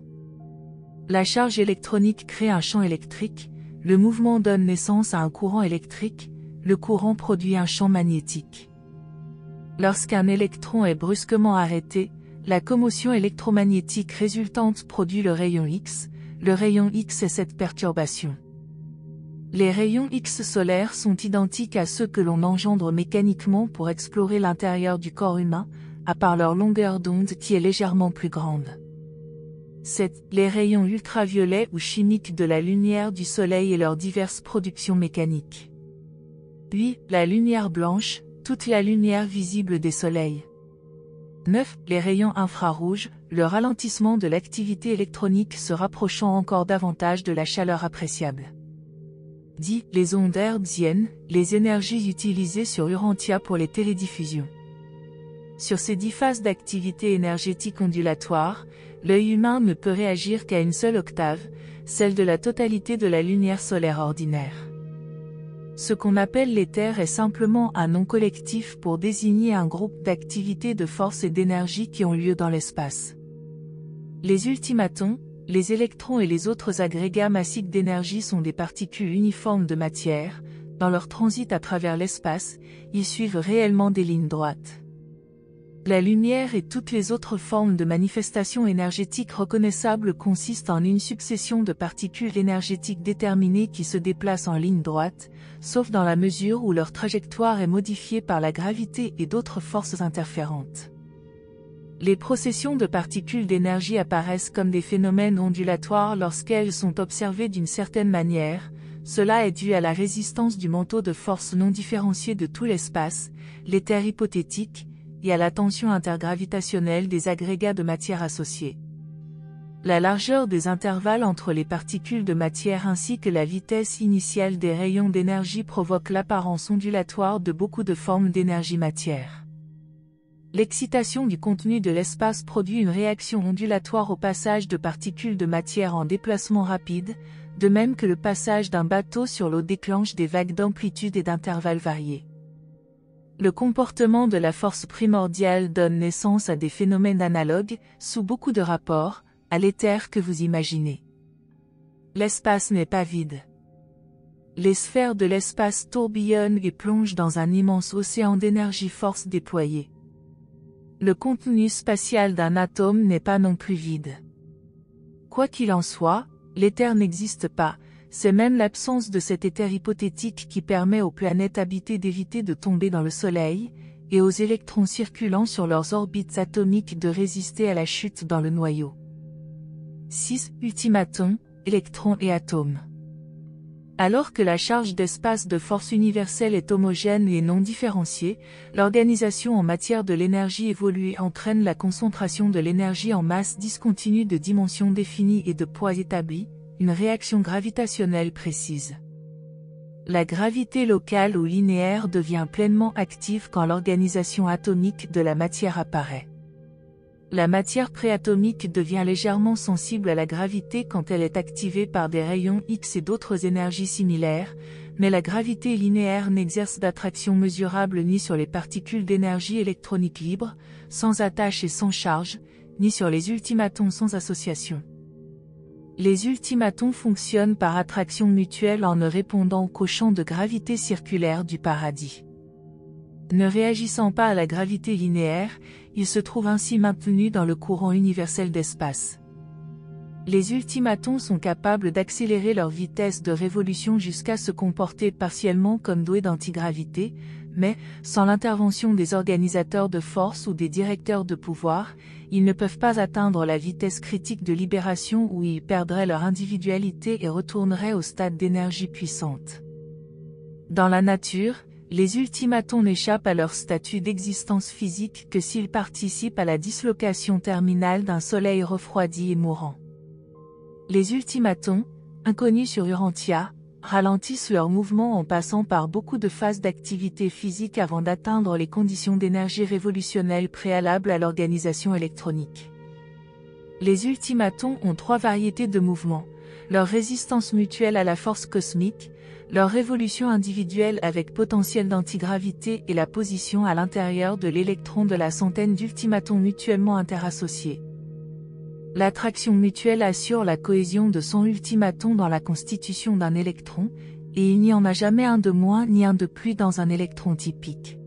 La charge électronique crée un champ électrique, le mouvement donne naissance à un courant électrique, le courant produit un champ magnétique. Lorsqu'un électron est brusquement arrêté, la commotion électromagnétique résultante produit le rayon X. Le rayon X est cette perturbation. Les rayons X solaires sont identiques à ceux que l'on engendre mécaniquement pour explorer l'intérieur du corps humain, à part leur longueur d'onde qui est légèrement plus grande. C'est les rayons ultraviolets ou chimiques de la lumière du soleil et leurs diverses productions mécaniques. Puis, la lumière blanche, toute la lumière visible des soleils. 9. Les rayons infrarouges, le ralentissement de l'activité électronique se rapprochant encore davantage de la chaleur appréciable. 10. Les ondes hertziennes, les énergies utilisées sur Urantia pour les télédiffusions. Sur ces 10 phases d'activité énergétique ondulatoire, l'œil humain ne peut réagir qu'à une seule octave, celle de la totalité de la lumière solaire ordinaire. Ce qu'on appelle l'éther est simplement un nom collectif pour désigner un groupe d'activités de force et d'énergie qui ont lieu dans l'espace. Les ultimatons, les électrons et les autres agrégats massiques d'énergie sont des particules uniformes de matière. Dans leur transit à travers l'espace, ils suivent réellement des lignes droites. La lumière et toutes les autres formes de manifestations énergétiques reconnaissables consistent en une succession de particules énergétiques déterminées qui se déplacent en ligne droite, sauf dans la mesure où leur trajectoire est modifiée par la gravité et d'autres forces interférentes. Les processions de particules d'énergie apparaissent comme des phénomènes ondulatoires lorsqu'elles sont observées d'une certaine manière. Cela est dû à la résistance du manteau de force non différencié de tout l'espace, l'éther hypothétique, et à la tension intergravitationnelle des agrégats de matière associés. La largeur des intervalles entre les particules de matière ainsi que la vitesse initiale des rayons d'énergie provoque l'apparence ondulatoire de beaucoup de formes d'énergie-matière. L'excitation du contenu de l'espace produit une réaction ondulatoire au passage de particules de matière en déplacement rapide, de même que le passage d'un bateau sur l'eau déclenche des vagues d'amplitude et d'intervalles variés. Le comportement de la force primordiale donne naissance à des phénomènes analogues, sous beaucoup de rapports, à l'éther que vous imaginez. L'espace n'est pas vide. Les sphères de l'espace tourbillonnent et plongent dans un immense océan d'énergie-force déployée. Le contenu spatial d'un atome n'est pas non plus vide. Quoi qu'il en soit, l'éther n'existe pas. C'est même l'absence de cet éther hypothétique qui permet aux planètes habitées d'éviter de tomber dans le Soleil, et aux électrons circulant sur leurs orbites atomiques de résister à la chute dans le noyau. 6. Ultimatons, électrons et atomes. Alors que la charge d'espace de force universelle est homogène et non différenciée, l'organisation en matière de l'énergie évoluée entraîne la concentration de l'énergie en masse discontinue de dimensions définies et de poids établis, une réaction gravitationnelle précise. La gravité locale ou linéaire devient pleinement active quand l'organisation atomique de la matière apparaît. La matière préatomique devient légèrement sensible à la gravité quand elle est activée par des rayons X et d'autres énergies similaires, mais la gravité linéaire n'exerce d'attraction mesurable ni sur les particules d'énergie électronique libre, sans attache et sans charge, ni sur les ultimatons sans association. Les ultimatons fonctionnent par attraction mutuelle en ne répondant qu'au champ de gravité circulaire du paradis. Ne réagissant pas à la gravité linéaire, ils se trouvent ainsi maintenus dans le courant universel d'espace. Les ultimatons sont capables d'accélérer leur vitesse de révolution jusqu'à se comporter partiellement comme doués d'antigravité, mais, sans l'intervention des organisateurs de force ou des directeurs de pouvoir, ils ne peuvent pas atteindre la vitesse critique de libération où ils perdraient leur individualité et retourneraient au stade d'énergie puissante. Dans la nature, les ultimatons n'échappent à leur statut d'existence physique que s'ils participent à la dislocation terminale d'un soleil refroidi et mourant. Les ultimatons, inconnus sur Urantia, ralentissent leur mouvement en passant par beaucoup de phases d'activité physique avant d'atteindre les conditions d'énergie révolutionnelle préalables à l'organisation électronique. Les ultimatons ont 3 variétés de mouvements: leur résistance mutuelle à la force cosmique, leur révolution individuelle avec potentiel d'antigravité et la position à l'intérieur de l'électron de la centaine d'ultimatons mutuellement interassociés. L'attraction mutuelle assure la cohésion de son ultimaton dans la constitution d'un électron, et il n'y en a jamais un de moins ni un de plus dans un électron typique.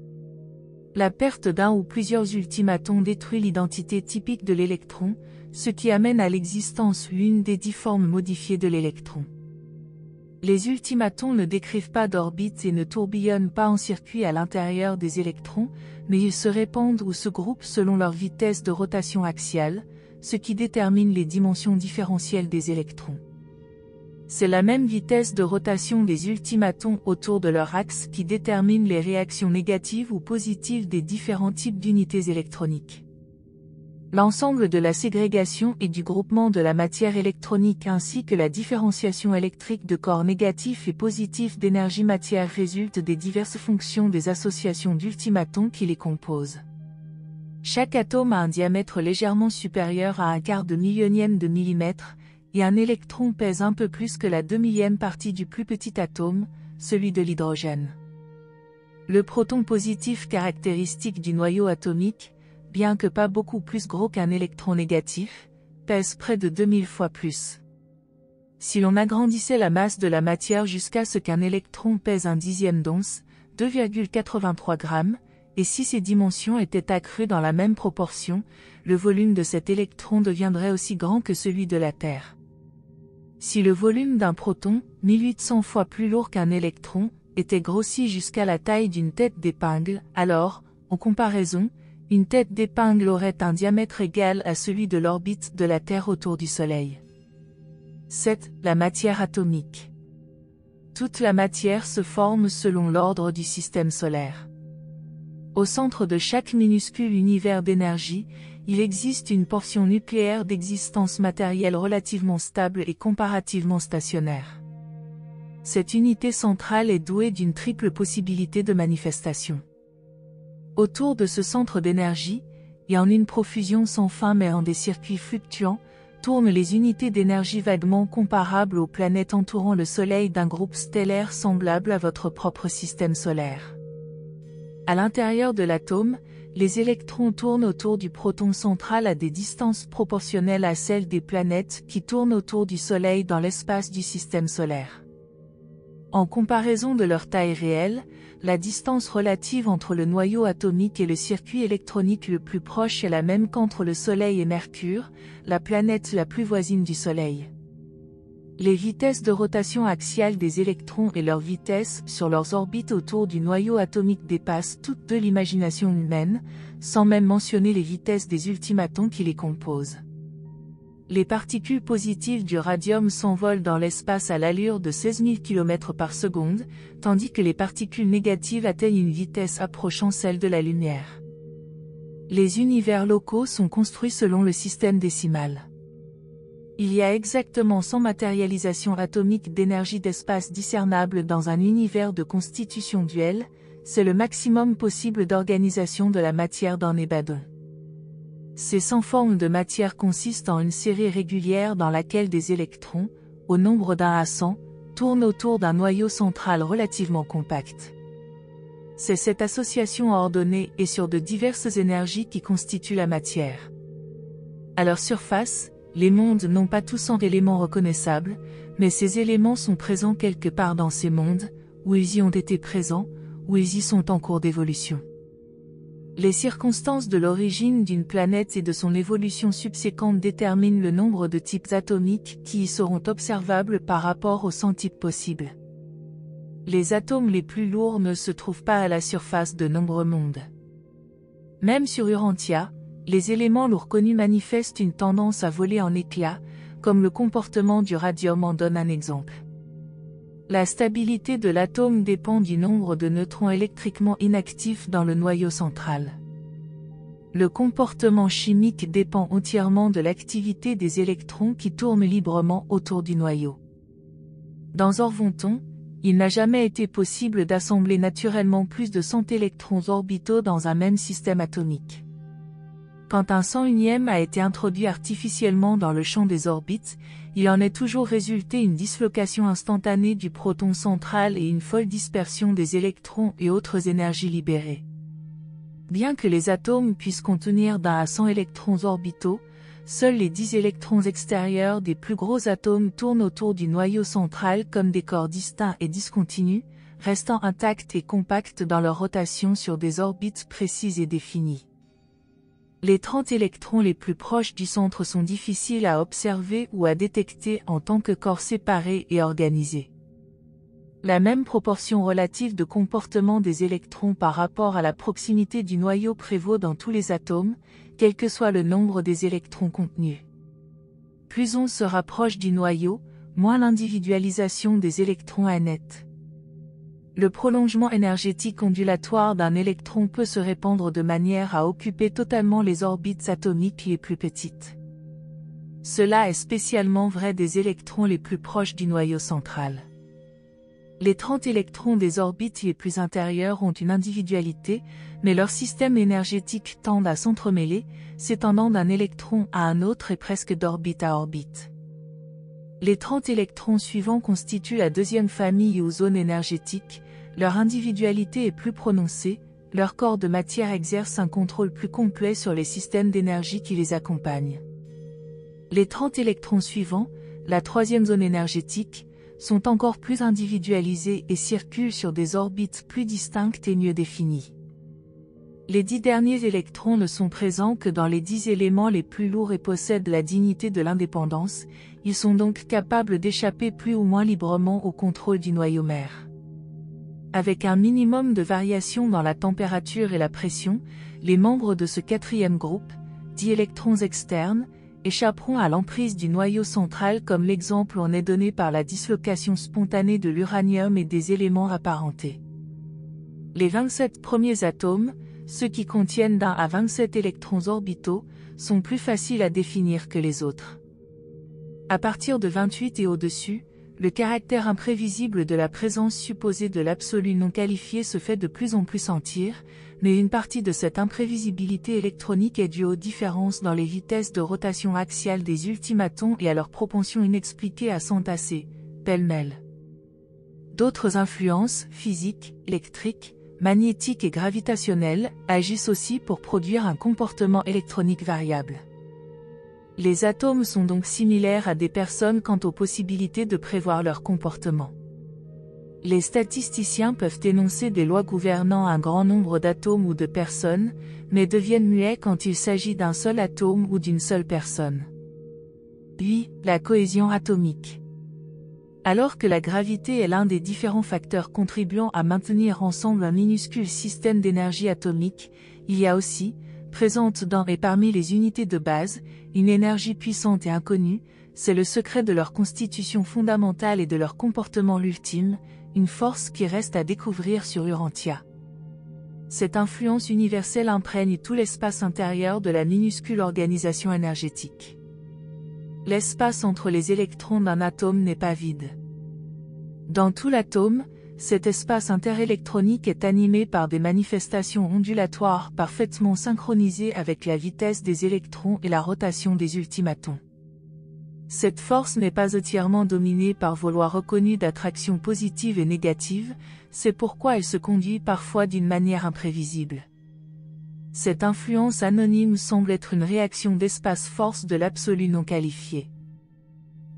La perte d'un ou plusieurs ultimatons détruit l'identité typique de l'électron, ce qui amène à l'existence l'une des 10 formes modifiées de l'électron. Les ultimatons ne décrivent pas d'orbite et ne tourbillonnent pas en circuit à l'intérieur des électrons, mais ils se répandent ou se groupent selon leur vitesse de rotation axiale, ce qui détermine les dimensions différentielles des électrons. C'est la même vitesse de rotation des ultimatons autour de leur axe qui détermine les réactions négatives ou positives des différents types d'unités électroniques. L'ensemble de la ségrégation et du groupement de la matière électronique ainsi que la différenciation électrique de corps négatifs et positifs d'énergie-matière résulte des diverses fonctions des associations d'ultimatons qui les composent. Chaque atome a un diamètre légèrement supérieur à 1/4 de millionième de millimètre, et un électron pèse un peu plus que la 2/1000e partie du plus petit atome, celui de l'hydrogène. Le proton positif caractéristique du noyau atomique, bien que pas beaucoup plus gros qu'un électron négatif, pèse près de 2000 fois plus. Si l'on agrandissait la masse de la matière jusqu'à ce qu'un électron pèse 1/10 d'once, 2,83 grammes, et si ces dimensions étaient accrues dans la même proportion, le volume de cet électron deviendrait aussi grand que celui de la Terre. Si le volume d'un proton, 1800 fois plus lourd qu'un électron, était grossi jusqu'à la taille d'une tête d'épingle, alors, en comparaison, une tête d'épingle aurait un diamètre égal à celui de l'orbite de la Terre autour du Soleil. 7. La matière atomique. Toute la matière se forme selon l'ordre du système solaire. Au centre de chaque minuscule univers d'énergie, il existe une portion nucléaire d'existence matérielle relativement stable et comparativement stationnaire. Cette unité centrale est douée d'une triple possibilité de manifestation. Autour de ce centre d'énergie, et en une profusion sans fin mais en des circuits fluctuants, tournent les unités d'énergie vaguement comparables aux planètes entourant le Soleil d'un groupe stellaire semblable à votre propre système solaire. À l'intérieur de l'atome, les électrons tournent autour du proton central à des distances proportionnelles à celles des planètes qui tournent autour du Soleil dans l'espace du système solaire. En comparaison de leur taille réelle, la distance relative entre le noyau atomique et le circuit électronique le plus proche est la même qu'entre le Soleil et Mercure, la planète la plus voisine du Soleil. Les vitesses de rotation axiale des électrons et leur vitesse sur leurs orbites autour du noyau atomique dépassent toutes de l'imagination humaine, sans même mentionner les vitesses des ultimatons qui les composent. Les particules positives du radium s'envolent dans l'espace à l'allure de 16 000 km par seconde, tandis que les particules négatives atteignent une vitesse approchant celle de la lumière. Les univers locaux sont construits selon le système décimal. Il y a exactement 100 matérialisations atomiques d'énergie d'espace discernables dans un univers de constitution duelle, c'est le maximum possible d'organisation de la matière dans Nébadon. Ces 100 formes de matière consistent en une série régulière dans laquelle des électrons, au nombre d'1 à 100, tournent autour d'un noyau central relativement compact. C'est cette association ordonnée et sur de diverses énergies qui constitue la matière. À leur surface, les mondes n'ont pas tous 100 éléments reconnaissables, mais ces éléments sont présents quelque part dans ces mondes, où ils y ont été présents, où ils y sont en cours d'évolution. Les circonstances de l'origine d'une planète et de son évolution subséquente déterminent le nombre de types atomiques qui y seront observables par rapport aux 100 types possibles. Les atomes les plus lourds ne se trouvent pas à la surface de nombreux mondes. Même sur Urantia, les éléments lourds connus manifestent une tendance à voler en éclats, comme le comportement du radium en donne un exemple. La stabilité de l'atome dépend du nombre de neutrons électriquement inactifs dans le noyau central. Le comportement chimique dépend entièrement de l'activité des électrons qui tournent librement autour du noyau. Dans Orvonton, il n'a jamais été possible d'assembler naturellement plus de 100 électrons orbitaux dans un même système atomique. Quand un 101e a été introduit artificiellement dans le champ des orbites, il en est toujours résulté une dislocation instantanée du proton central et une folle dispersion des électrons et autres énergies libérées. Bien que les atomes puissent contenir d'1 à 100 électrons orbitaux, seuls les 10 électrons extérieurs des plus gros atomes tournent autour du noyau central comme des corps distincts et discontinus, restant intacts et compacts dans leur rotation sur des orbites précises et définies. Les 30 électrons les plus proches du centre sont difficiles à observer ou à détecter en tant que corps séparés et organisés. La même proportion relative de comportement des électrons par rapport à la proximité du noyau prévaut dans tous les atomes, quel que soit le nombre des électrons contenus. Plus on se rapproche du noyau, moins l'individualisation des électrons est nette. Le prolongement énergétique ondulatoire d'un électron peut se répandre de manière à occuper totalement les orbites atomiques les plus petites. Cela est spécialement vrai des électrons les plus proches du noyau central. Les 30 électrons des orbites les plus intérieures ont une individualité, mais leur système énergétique tend à s'entremêler, s'étendant d'un électron à un autre et presque d'orbite à orbite. Les 30 électrons suivants constituent la deuxième famille ou zone énergétique, leur individualité est plus prononcée, leur corps de matière exerce un contrôle plus complet sur les systèmes d'énergie qui les accompagnent. Les 30 électrons suivants, la troisième zone énergétique, sont encore plus individualisés et circulent sur des orbites plus distinctes et mieux définies. Les 10 derniers électrons ne sont présents que dans les 10 éléments les plus lourds et possèdent la dignité de l'indépendance, ils sont donc capables d'échapper plus ou moins librement au contrôle du noyau mère. Avec un minimum de variation dans la température et la pression, les membres de ce quatrième groupe, 10 électrons externes, échapperont à l'emprise du noyau central comme l'exemple en est donné par la dislocation spontanée de l'uranium et des éléments apparentés. Les 27 premiers atomes, ceux qui contiennent d'1 à 27 électrons orbitaux, sont plus faciles à définir que les autres. À partir de 28 et au-dessus, le caractère imprévisible de la présence supposée de l'absolu non qualifié se fait de plus en plus sentir, mais une partie de cette imprévisibilité électronique est due aux différences dans les vitesses de rotation axiale des ultimatons et à leur propension inexpliquée à s'entasser, pêle-mêle. D'autres influences, physiques, électriques, magnétiques et gravitationnelles, agissent aussi pour produire un comportement électronique variable. Les atomes sont donc similaires à des personnes quant aux possibilités de prévoir leur comportement. Les statisticiens peuvent énoncer des lois gouvernant un grand nombre d'atomes ou de personnes, mais deviennent muets quand il s'agit d'un seul atome ou d'une seule personne. Puis, la cohésion atomique. Alors que la gravité est l'un des différents facteurs contribuant à maintenir ensemble un minuscule système d'énergie atomique, il y a aussi, présente dans et parmi les unités de base, une énergie puissante et inconnue, c'est le secret de leur constitution fondamentale et de leur comportement ultime, une force qui reste à découvrir sur Urantia. Cette influence universelle imprègne tout l'espace intérieur de la minuscule organisation énergétique. L'espace entre les électrons d'un atome n'est pas vide. Dans tout l'atome, cet espace interélectronique est animé par des manifestations ondulatoires parfaitement synchronisées avec la vitesse des électrons et la rotation des ultimatons. Cette force n'est pas entièrement dominée par vos lois reconnues d'attraction positive et négative, c'est pourquoi elle se conduit parfois d'une manière imprévisible. Cette influence anonyme semble être une réaction d'espace-force de l'absolu non qualifié.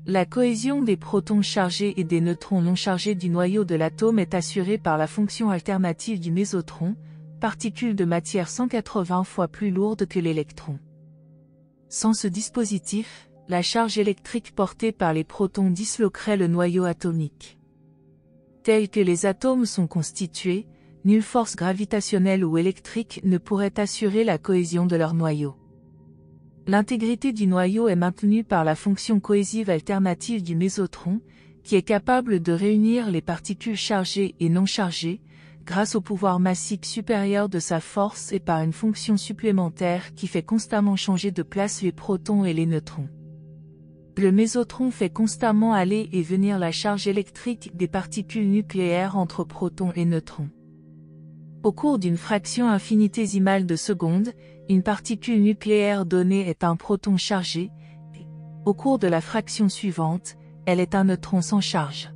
La cohésion des protons chargés et des neutrons non chargés du noyau de l'atome est assurée par la fonction alternative du mésotron, particule de matière 180 fois plus lourde que l'électron. Sans ce dispositif, la charge électrique portée par les protons disloquerait le noyau atomique. Tels que les atomes sont constitués, nulle force gravitationnelle ou électrique ne pourrait assurer la cohésion de leur noyau. L'intégrité du noyau est maintenue par la fonction cohésive alternative du mésotron, qui est capable de réunir les particules chargées et non chargées, grâce au pouvoir massique supérieur de sa force et par une fonction supplémentaire qui fait constamment changer de place les protons et les neutrons. Le mésotron fait constamment aller et venir la charge électrique des particules nucléaires entre protons et neutrons. Au cours d'une fraction infinitésimale de seconde, une particule nucléaire donnée est un proton chargé, et, au cours de la fraction suivante, elle est un neutron sans charge.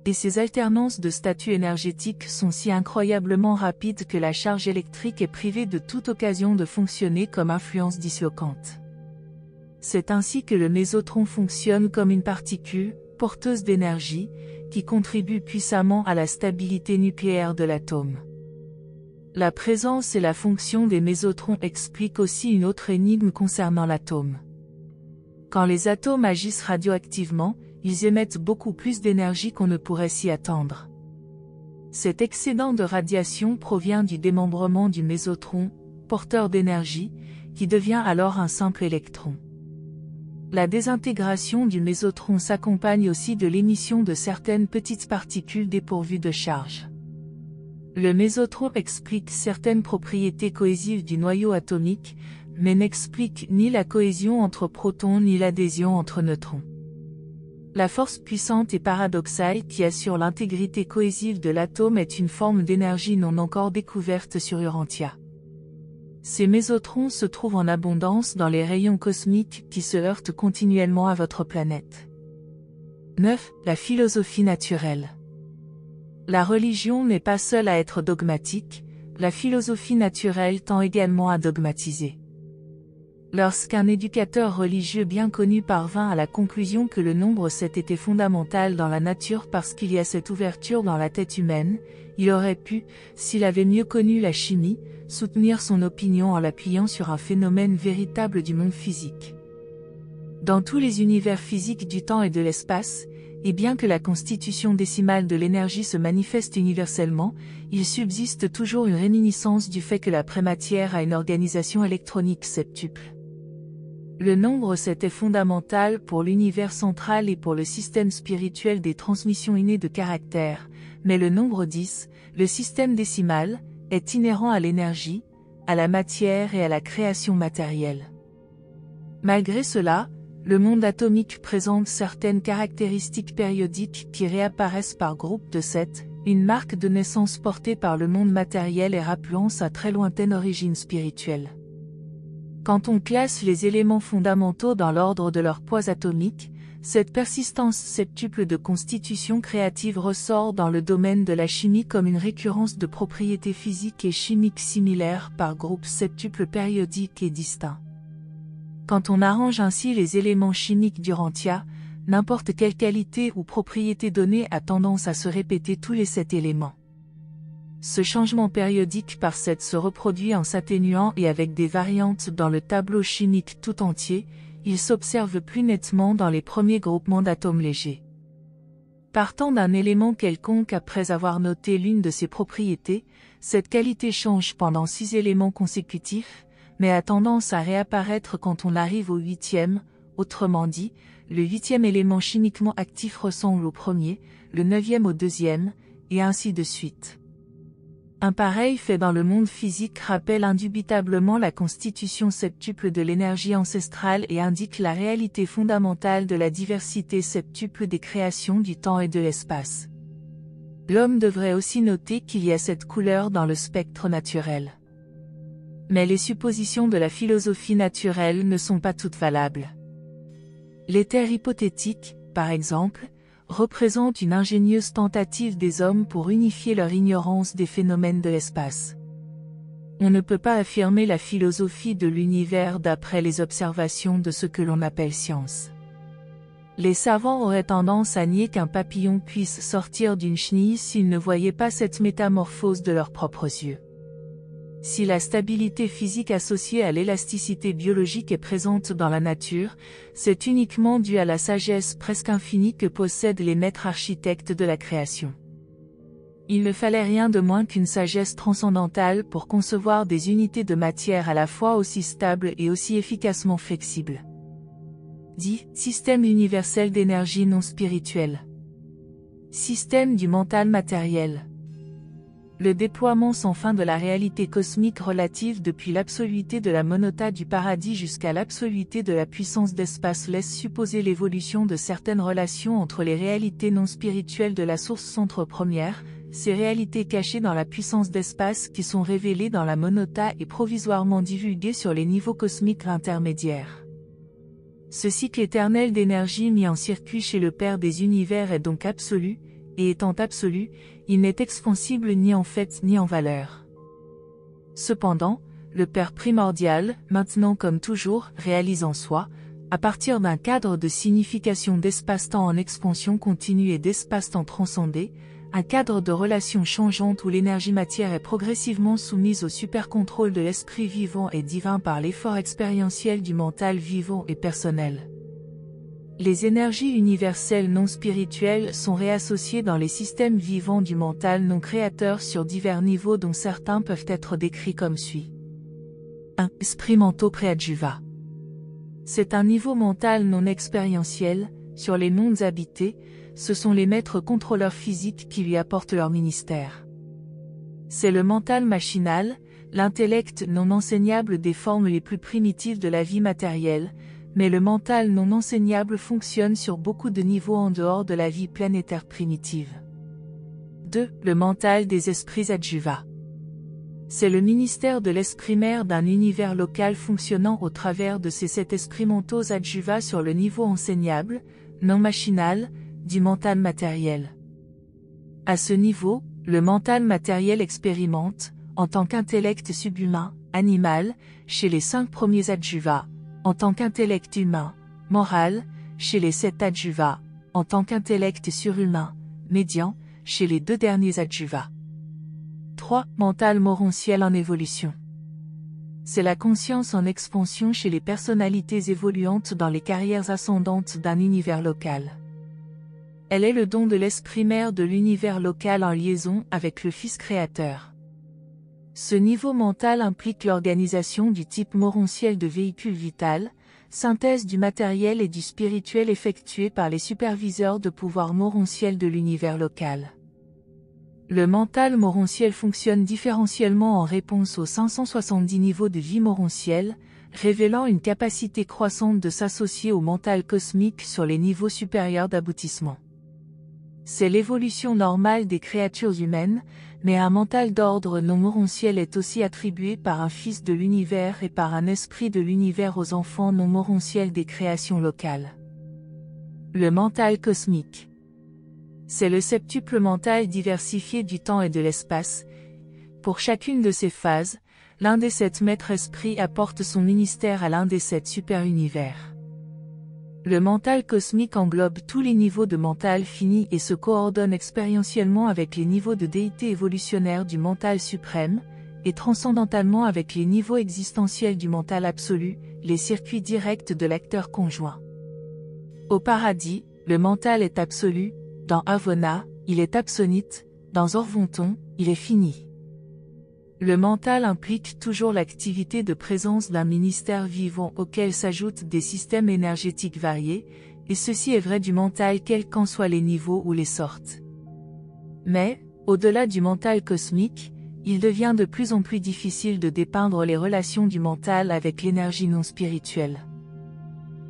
Et ces alternances de statut énergétique sont si incroyablement rapides que la charge électrique est privée de toute occasion de fonctionner comme influence dislocante. C'est ainsi que le mésotron fonctionne comme une particule, porteuse d'énergie, qui contribue puissamment à la stabilité nucléaire de l'atome. La présence et la fonction des mésotrons expliquent aussi une autre énigme concernant l'atome. Quand les atomes agissent radioactivement, ils émettent beaucoup plus d'énergie qu'on ne pourrait s'y attendre. Cet excédent de radiation provient du démembrement du mésotron, porteur d'énergie, qui devient alors un simple électron. La désintégration du mésotron s'accompagne aussi de l'émission de certaines petites particules dépourvues de charge. Le mésotron explique certaines propriétés cohésives du noyau atomique, mais n'explique ni la cohésion entre protons ni l'adhésion entre neutrons. La force puissante et paradoxale qui assure l'intégrité cohésive de l'atome est une forme d'énergie non encore découverte sur Urantia. Ces mésotrons se trouvent en abondance dans les rayons cosmiques qui se heurtent continuellement à votre planète. 9. La philosophie naturelle. La religion n'est pas seule à être dogmatique, la philosophie naturelle tend également à dogmatiser. Lorsqu'un éducateur religieux bien connu parvint à la conclusion que le nombre 7 était fondamental dans la nature parce qu'il y a cette ouverture dans la tête humaine, il aurait pu, s'il avait mieux connu la chimie, soutenir son opinion en l'appuyant sur un phénomène véritable du monde physique. Dans tous les univers physiques du temps et de l'espace, et bien que la constitution décimale de l'énergie se manifeste universellement, il subsiste toujours une réminiscence du fait que la prématière a une organisation électronique septuple. Le nombre 7 est fondamental pour l'univers central et pour le système spirituel des transmissions innées de caractère, mais le nombre 10, le système décimal, est inhérent à l'énergie, à la matière et à la création matérielle. Malgré cela, le monde atomique présente certaines caractéristiques périodiques qui réapparaissent par groupe de 7, une marque de naissance portée par le monde matériel et rappelant sa très lointaine origine spirituelle. Quand on classe les éléments fondamentaux dans l'ordre de leur poids atomique, cette persistance septuple de constitution créative ressort dans le domaine de la chimie comme une récurrence de propriétés physiques et chimiques similaires par groupes septuples périodiques et distincts. Quand on arrange ainsi les éléments chimiques d'Urantia, n'importe quelle qualité ou propriété donnée a tendance à se répéter tous les 7 éléments. Ce changement périodique par 7 se reproduit en s'atténuant et avec des variantes dans le tableau chimique tout entier, il s'observe plus nettement dans les premiers groupements d'atomes légers. Partant d'un élément quelconque après avoir noté l'une de ses propriétés, cette qualité change pendant 6 éléments consécutifs, mais a tendance à réapparaître quand on arrive au 8e, autrement dit, le 8e élément chimiquement actif ressemble au premier, le 9e au 2e, et ainsi de suite. Un pareil fait dans le monde physique rappelle indubitablement la constitution septuple de l'énergie ancestrale et indique la réalité fondamentale de la diversité septuple des créations du temps et de l'espace. L'homme devrait aussi noter qu'il y a cette couleur dans le spectre naturel. Mais les suppositions de la philosophie naturelle ne sont pas toutes valables. L'éther hypothétique, par exemple, représente une ingénieuse tentative des hommes pour unifier leur ignorance des phénomènes de l'espace. On ne peut pas affirmer la philosophie de l'univers d'après les observations de ce que l'on appelle science. Les savants auraient tendance à nier qu'un papillon puisse sortir d'une chenille s'ils ne voyaient pas cette métamorphose de leurs propres yeux. Si la stabilité physique associée à l'élasticité biologique est présente dans la nature, c'est uniquement dû à la sagesse presque infinie que possèdent les maîtres architectes de la création. Il ne fallait rien de moins qu'une sagesse transcendantale pour concevoir des unités de matière à la fois aussi stables et aussi efficacement flexibles. Dit système universel d'énergie non spirituelle. Système du mental matériel. Le déploiement sans fin de la réalité cosmique relative depuis l'absoluité de la monota du paradis jusqu'à l'absoluité de la puissance d'espace laisse supposer l'évolution de certaines relations entre les réalités non spirituelles de la source centre première, ces réalités cachées dans la puissance d'espace qui sont révélées dans la monota et provisoirement divulguées sur les niveaux cosmiques intermédiaires. Ce cycle éternel d'énergie mis en circuit chez le Père des univers est donc absolu, et étant absolu, il n'est expansible ni en fait ni en valeur. Cependant, le Père primordial, maintenant comme toujours, réalise en soi, à partir d'un cadre de signification d'espace-temps en expansion continue et d'espace-temps transcendé, un cadre de relations changeantes où l'énergie-matière est progressivement soumise au supercontrôle de l'esprit vivant et divin par l'effort expérientiel du mental vivant et personnel. Les énergies universelles non spirituelles sont réassociées dans les systèmes vivants du mental non créateur sur divers niveaux dont certains peuvent être décrits comme suit. 1. Esprit mentaux préadjuva. C'est un niveau mental non expérientiel, sur les mondes habités, ce sont les maîtres contrôleurs physiques qui lui apportent leur ministère. C'est le mental machinal, l'intellect non enseignable des formes les plus primitives de la vie matérielle, mais le mental non enseignable fonctionne sur beaucoup de niveaux en dehors de la vie planétaire primitive. 2. Le mental des esprits adjuva. C'est le ministère de l'esprit mère d'un univers local fonctionnant au travers de ces 7 esprits mentaux adjuva sur le niveau enseignable, non machinal, du mental matériel. À ce niveau, le mental matériel expérimente, en tant qu'intellect subhumain, animal, chez les 5 premiers adjuvas, en tant qu'intellect humain, moral, chez les 7 adjuvas, en tant qu'intellect surhumain, médian, chez les 2 derniers adjuvas. 3. Mental morontiel en évolution. C'est la conscience en expansion chez les personnalités évoluantes dans les carrières ascendantes d'un univers local. Elle est le don de l'esprit mère de l'univers local en liaison avec le Fils créateur. Ce niveau mental implique l'organisation du type morontiel de véhicule vital, synthèse du matériel et du spirituel effectuée par les superviseurs de pouvoir morontiel de l'univers local. Le mental morontiel fonctionne différentiellement en réponse aux 570 niveaux de vie morontiel, révélant une capacité croissante de s'associer au mental cosmique sur les niveaux supérieurs d'aboutissement. C'est l'évolution normale des créatures humaines, mais un mental d'ordre non morontiel est aussi attribué par un fils de l'univers et par un esprit de l'univers aux enfants non morontiels des créations locales. Le mental cosmique. C'est le septuple mental diversifié du temps et de l'espace. Pour chacune de ces phases, l'un des 7 maîtres esprits apporte son ministère à l'un des 7 super-univers. Le mental cosmique englobe tous les niveaux de mental fini et se coordonne expérientiellement avec les niveaux de déité évolutionnaire du mental suprême, et transcendentalement avec les niveaux existentiels du mental absolu, les circuits directs de l'acteur conjoint. Au paradis, le mental est absolu, dans Avona, il est absonite, dans Orvonton, il est fini. Le mental implique toujours l'activité de présence d'un ministère vivant auquel s'ajoutent des systèmes énergétiques variés, et ceci est vrai du mental quels qu'en soient les niveaux ou les sortes. Mais, au-delà du mental cosmique, Il devient de plus en plus difficile de dépeindre les relations du mental avec l'énergie non spirituelle.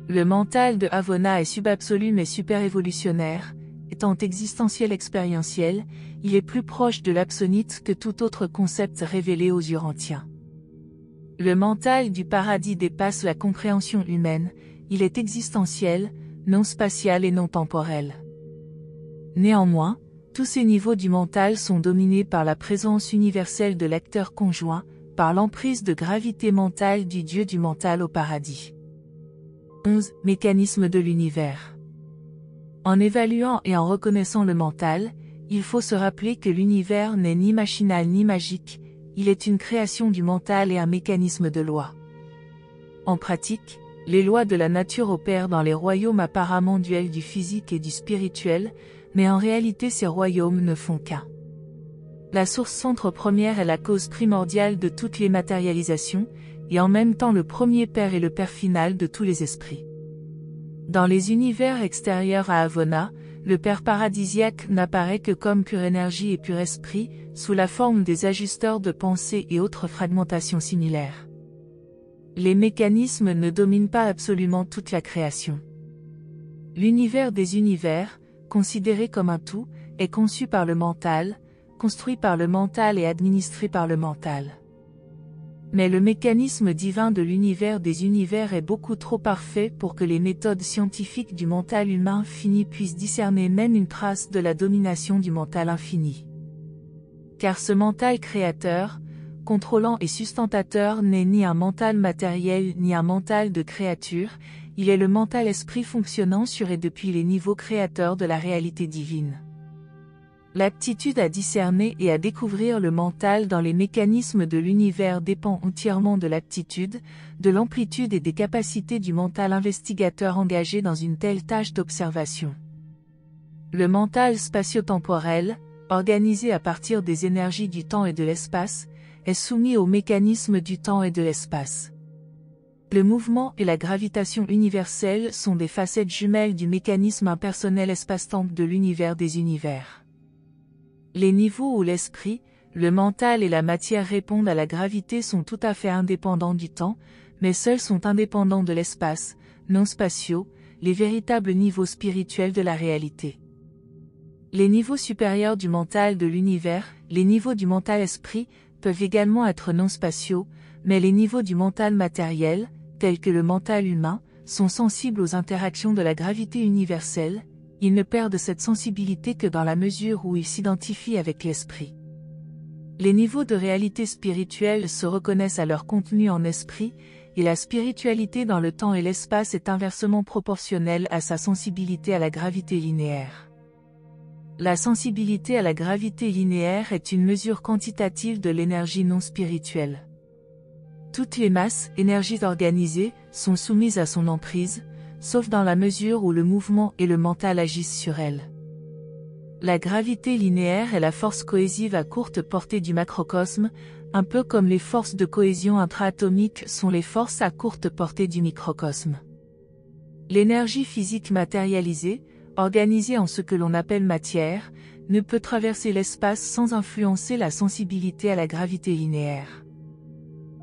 Le mental de Havona est subabsolu mais super-évolutionnaire, étant existentiel expérientiel, il est plus proche de l'absonite que tout autre concept révélé aux Urantiens. Le mental du paradis dépasse la compréhension humaine, il est existentiel, non spatial et non temporel. Néanmoins, tous ces niveaux du mental sont dominés par la présence universelle de l'acteur conjoint, par l'emprise de gravité mentale du Dieu du mental au paradis. 11. Mécanisme de l'univers. En évaluant et en reconnaissant le mental, il faut se rappeler que l'univers n'est ni machinal ni magique, il est une création du mental et un mécanisme de loi. En pratique, les lois de la nature opèrent dans les royaumes apparemment duels du physique et du spirituel, mais en réalité ces royaumes ne font qu'un. La source centre première est la cause primordiale de toutes les matérialisations, et en même temps le premier père et le père final de tous les esprits. Dans les univers extérieurs à Havona, le père paradisiaque n'apparaît que comme pure énergie et pur esprit, sous la forme des ajusteurs de pensée et autres fragmentations similaires. Les mécanismes ne dominent pas absolument toute la création. L'univers des univers, considéré comme un tout, est conçu par le mental, construit par le mental et administré par le mental. Mais le mécanisme divin de l'univers des univers est beaucoup trop parfait pour que les méthodes scientifiques du mental humain fini puissent discerner même une trace de la domination du mental infini. Car ce mental créateur, contrôlant et sustentateur n'est ni un mental matériel ni un mental de créature, il est le mental esprit fonctionnant sur et depuis les niveaux créateurs de la réalité divine. L'aptitude à discerner et à découvrir le mental dans les mécanismes de l'univers dépend entièrement de l'aptitude, de l'amplitude et des capacités du mental investigateur engagé dans une telle tâche d'observation. Le mental spatio-temporel, organisé à partir des énergies du temps et de l'espace, est soumis aux mécanismes du temps et de l'espace. Le mouvement et la gravitation universelle sont des facettes jumelles du mécanisme impersonnel espace-temps de l'univers des univers. Les niveaux où l'esprit, le mental et la matière répondent à la gravité sont tout à fait indépendants du temps, mais seuls sont indépendants de l'espace, non spatiaux, les véritables niveaux spirituels de la réalité. Les niveaux supérieurs du mental de l'univers, les niveaux du mental esprit, peuvent également être non spatiaux, mais les niveaux du mental matériel, tels que le mental humain, sont sensibles aux interactions de la gravité universelle. Ils ne perdent cette sensibilité que dans la mesure où ils s'identifient avec l'esprit. Les niveaux de réalité spirituelle se reconnaissent à leur contenu en esprit, et la spiritualité dans le temps et l'espace est inversement proportionnelle à sa sensibilité à la gravité linéaire. La sensibilité à la gravité linéaire est une mesure quantitative de l'énergie non spirituelle. Toutes les masses, énergies organisées, sont soumises à son emprise, sauf dans la mesure où le mouvement et le mental agissent sur elle. La gravité linéaire est la force cohésive à courte portée du macrocosme, un peu comme les forces de cohésion intra-atomiques sont les forces à courte portée du microcosme. L'énergie physique matérialisée, organisée en ce que l'on appelle matière, ne peut traverser l'espace sans influencer la sensibilité à la gravité linéaire.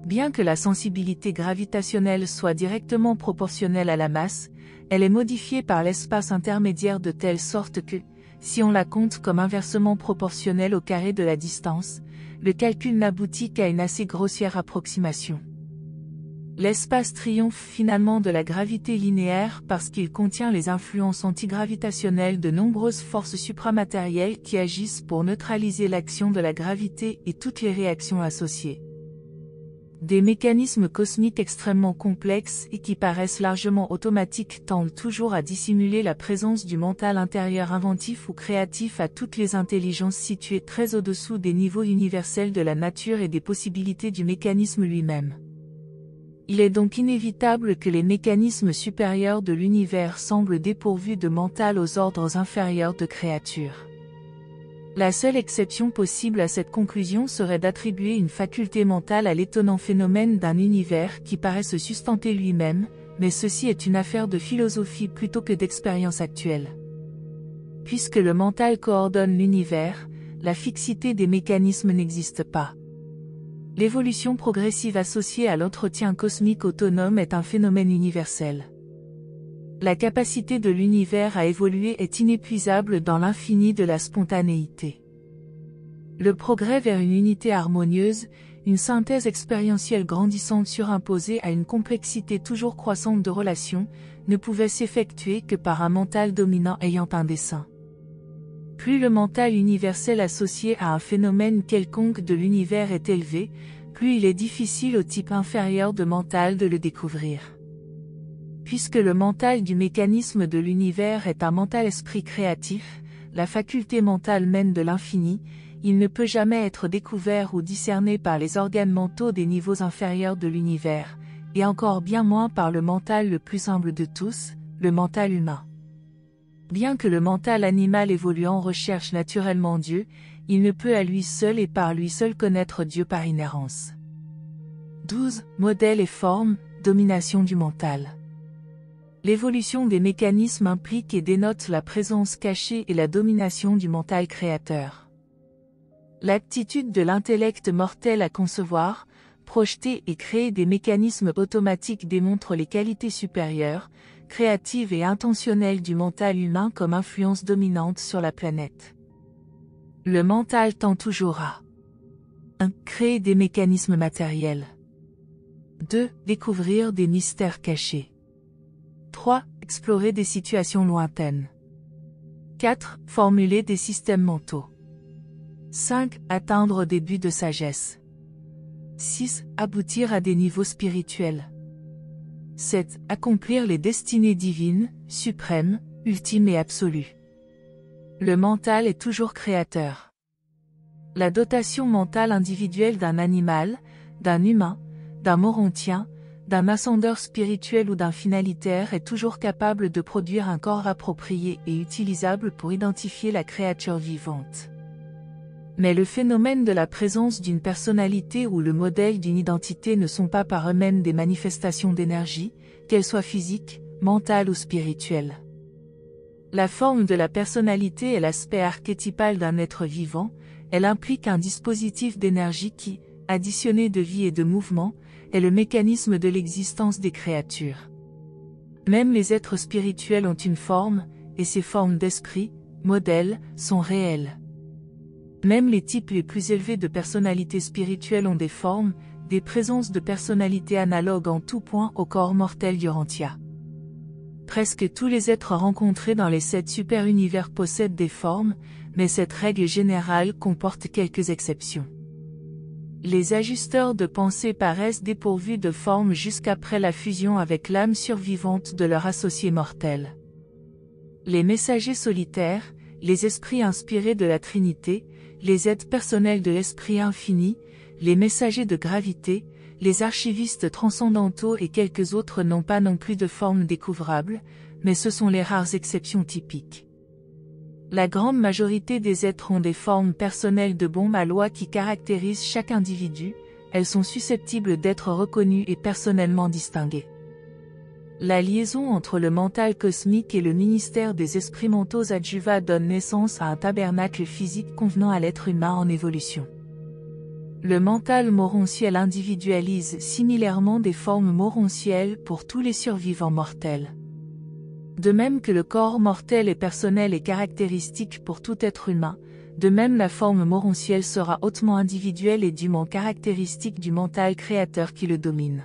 Bien que la sensibilité gravitationnelle soit directement proportionnelle à la masse, elle est modifiée par l'espace intermédiaire de telle sorte que, si on la compte comme inversement proportionnelle au carré de la distance, le calcul n'aboutit qu'à une assez grossière approximation. L'espace triomphe finalement de la gravité linéaire parce qu'il contient les influences antigravitationnelles de nombreuses forces supramatérielles qui agissent pour neutraliser l'action de la gravité et toutes les réactions associées. Des mécanismes cosmiques extrêmement complexes et qui paraissent largement automatiques tendent toujours à dissimuler la présence du mental intérieur inventif ou créatif à toutes les intelligences situées très au-dessous des niveaux universels de la nature et des possibilités du mécanisme lui-même. Il est donc inévitable que les mécanismes supérieurs de l'univers semblent dépourvus de mental aux ordres inférieurs de créatures. La seule exception possible à cette conclusion serait d'attribuer une faculté mentale à l'étonnant phénomène d'un univers qui paraît se sustenter lui-même, mais ceci est une affaire de philosophie plutôt que d'expérience actuelle. Puisque le mental coordonne l'univers, la fixité des mécanismes n'existe pas. L'évolution progressive associée à l'entretien cosmique autonome est un phénomène universel. La capacité de l'univers à évoluer est inépuisable dans l'infini de la spontanéité. Le progrès vers une unité harmonieuse, une synthèse expérientielle grandissante surimposée à une complexité toujours croissante de relations, ne pouvait s'effectuer que par un mental dominant ayant un dessein. Plus le mental universel associé à un phénomène quelconque de l'univers est élevé, plus il est difficile au type inférieur de mental de le découvrir. Puisque le mental du mécanisme de l'univers est un mental-esprit créatif, la faculté mentale mène de l'infini, il ne peut jamais être découvert ou discerné par les organes mentaux des niveaux inférieurs de l'univers, et encore bien moins par le mental le plus humble de tous, le mental humain. Bien que le mental animal évoluant recherche naturellement Dieu, il ne peut à lui seul et par lui seul connaître Dieu par inhérence. 12. Modèle et forme, domination du mental. L'évolution des mécanismes implique et dénote la présence cachée et la domination du mental créateur. L'aptitude de l'intellect mortel à concevoir, projeter et créer des mécanismes automatiques démontre les qualités supérieures, créatives et intentionnelles du mental humain comme influence dominante sur la planète. Le mental tend toujours à 1. Créer des mécanismes matériels. 2. Découvrir des mystères cachés. 3. Explorer des situations lointaines. 4. Formuler des systèmes mentaux. 5. Atteindre des buts de sagesse. 6. Aboutir à des niveaux spirituels. 7. Accomplir les destinées divines, suprêmes, ultimes et absolues. Le mental est toujours créateur. La dotation mentale individuelle d'un animal, d'un humain, d'un morontien, d'un ascendeur spirituel ou d'un finalitaire est toujours capable de produire un corps approprié et utilisable pour identifier la créature vivante. Mais le phénomène de la présence d'une personnalité ou le modèle d'une identité ne sont pas par eux-mêmes des manifestations d'énergie, qu'elles soient physiques, mentales ou spirituelles. La forme de la personnalité est l'aspect archétypal d'un être vivant, elle implique un dispositif d'énergie qui, additionné de vie et de mouvement, est le mécanisme de l'existence des créatures. Même les êtres spirituels ont une forme, et ces formes d'esprit, modèles, sont réelles. Même les types les plus élevés de personnalités spirituelles ont des formes, des présences de personnalités analogues en tout point au corps mortel d'Urantia. Presque tous les êtres rencontrés dans les 7 super-univers possèdent des formes, mais cette règle générale comporte quelques exceptions. Les ajusteurs de pensée paraissent dépourvus de forme jusqu'après la fusion avec l'âme survivante de leur associé mortel. Les messagers solitaires, les esprits inspirés de la Trinité, les aides personnelles de l'Esprit infini, les messagers de gravité, les archivistes transcendantaux et quelques autres n'ont pas non plus de forme découvrable, mais ce sont les rares exceptions typiques. La grande majorité des êtres ont des formes personnelles de bon aloi qui caractérisent chaque individu, elles sont susceptibles d'être reconnues et personnellement distinguées. La liaison entre le mental cosmique et le ministère des esprits mentaux adjuva donne naissance à un tabernacle physique convenant à l'être humain en évolution. Le mental moronciel individualise similairement des formes moroncielles pour tous les survivants mortels. De même que le corps mortel est personnel et caractéristique pour tout être humain, de même la forme moroncielle sera hautement individuelle et dûment caractéristique du mental créateur qui le domine.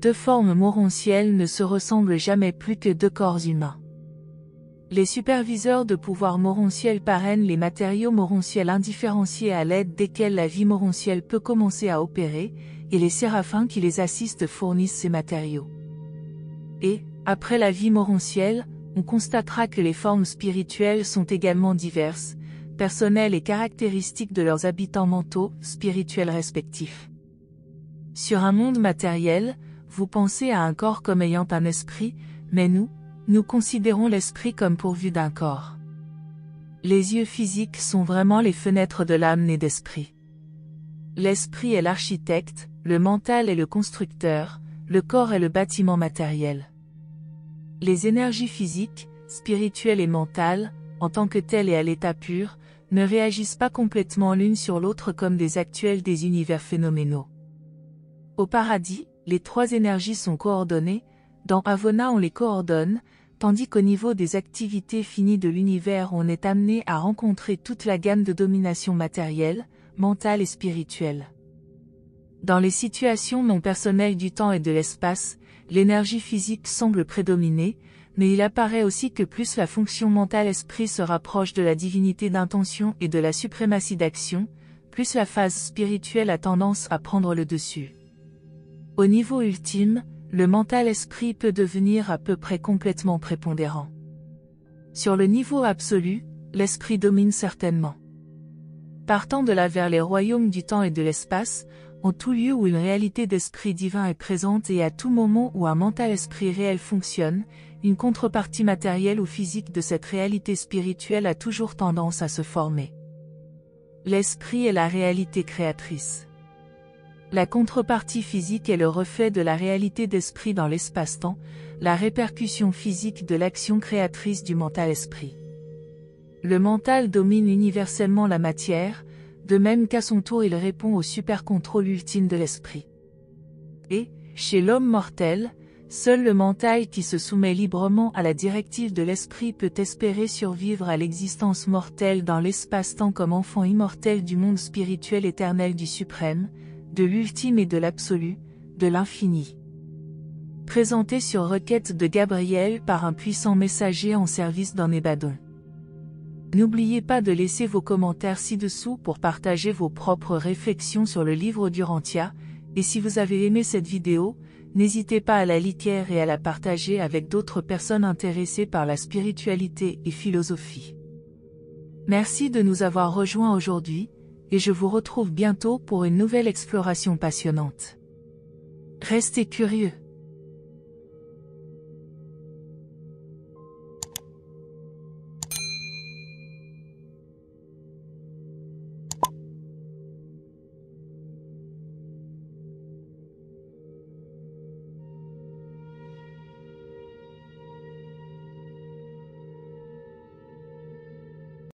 Deux formes moroncielles ne se ressemblent jamais plus que deux corps humains. Les superviseurs de pouvoir moronciel parrainent les matériaux moronciels indifférenciés à l'aide desquels la vie moroncielle peut commencer à opérer, et les séraphins qui les assistent fournissent ces matériaux. Et, après la vie moroncielle, on constatera que les formes spirituelles sont également diverses, personnelles et caractéristiques de leurs habitants mentaux, spirituels respectifs. Sur un monde matériel, vous pensez à un corps comme ayant un esprit, mais nous considérons l'esprit comme pourvu d'un corps. Les yeux physiques sont vraiment les fenêtres de l'âme née d'esprit. L'esprit est l'architecte, le mental est le constructeur, le corps est le bâtiment matériel. Les énergies physiques, spirituelles et mentales, en tant que telles et à l'état pur, ne réagissent pas complètement l'une sur l'autre comme des actuels des univers phénoménaux. Au paradis, les trois énergies sont coordonnées, dans Avona on les coordonne, tandis qu'au niveau des activités finies de l'univers on est amené à rencontrer toute la gamme de domination matérielle, mentale et spirituelle. Dans les situations non personnelles du temps et de l'espace, l'énergie physique semble prédominer, mais il apparaît aussi que plus la fonction mentale-esprit se rapproche de la divinité d'intention et de la suprématie d'action, plus la phase spirituelle a tendance à prendre le dessus. Au niveau ultime, le mental-esprit peut devenir à peu près complètement prépondérant. Sur le niveau absolu, l'esprit domine certainement. Partant de là vers les royaumes du temps et de l'espace, en tout lieu où une réalité d'esprit divin est présente et à tout moment où un mental-esprit réel fonctionne, une contrepartie matérielle ou physique de cette réalité spirituelle a toujours tendance à se former. L'esprit est la réalité créatrice. La contrepartie physique est le reflet de la réalité d'esprit dans l'espace-temps, la répercussion physique de l'action créatrice du mental-esprit. Le mental domine universellement la matière, de même qu'à son tour il répond au super-contrôle ultime de l'esprit. Et, chez l'homme mortel, seul le mental qui se soumet librement à la directive de l'esprit peut espérer survivre à l'existence mortelle dans l'espace-temps comme enfant immortel du monde spirituel éternel du suprême, de l'ultime et de l'absolu, de l'infini. Présenté sur requête de Gabriel par un puissant messager en service d'un Ébadon. N'oubliez pas de laisser vos commentaires ci-dessous pour partager vos propres réflexions sur le livre d'Urantia, et si vous avez aimé cette vidéo, n'hésitez pas à la liker et à la partager avec d'autres personnes intéressées par la spiritualité et philosophie. Merci de nous avoir rejoints aujourd'hui, et je vous retrouve bientôt pour une nouvelle exploration passionnante. Restez curieux.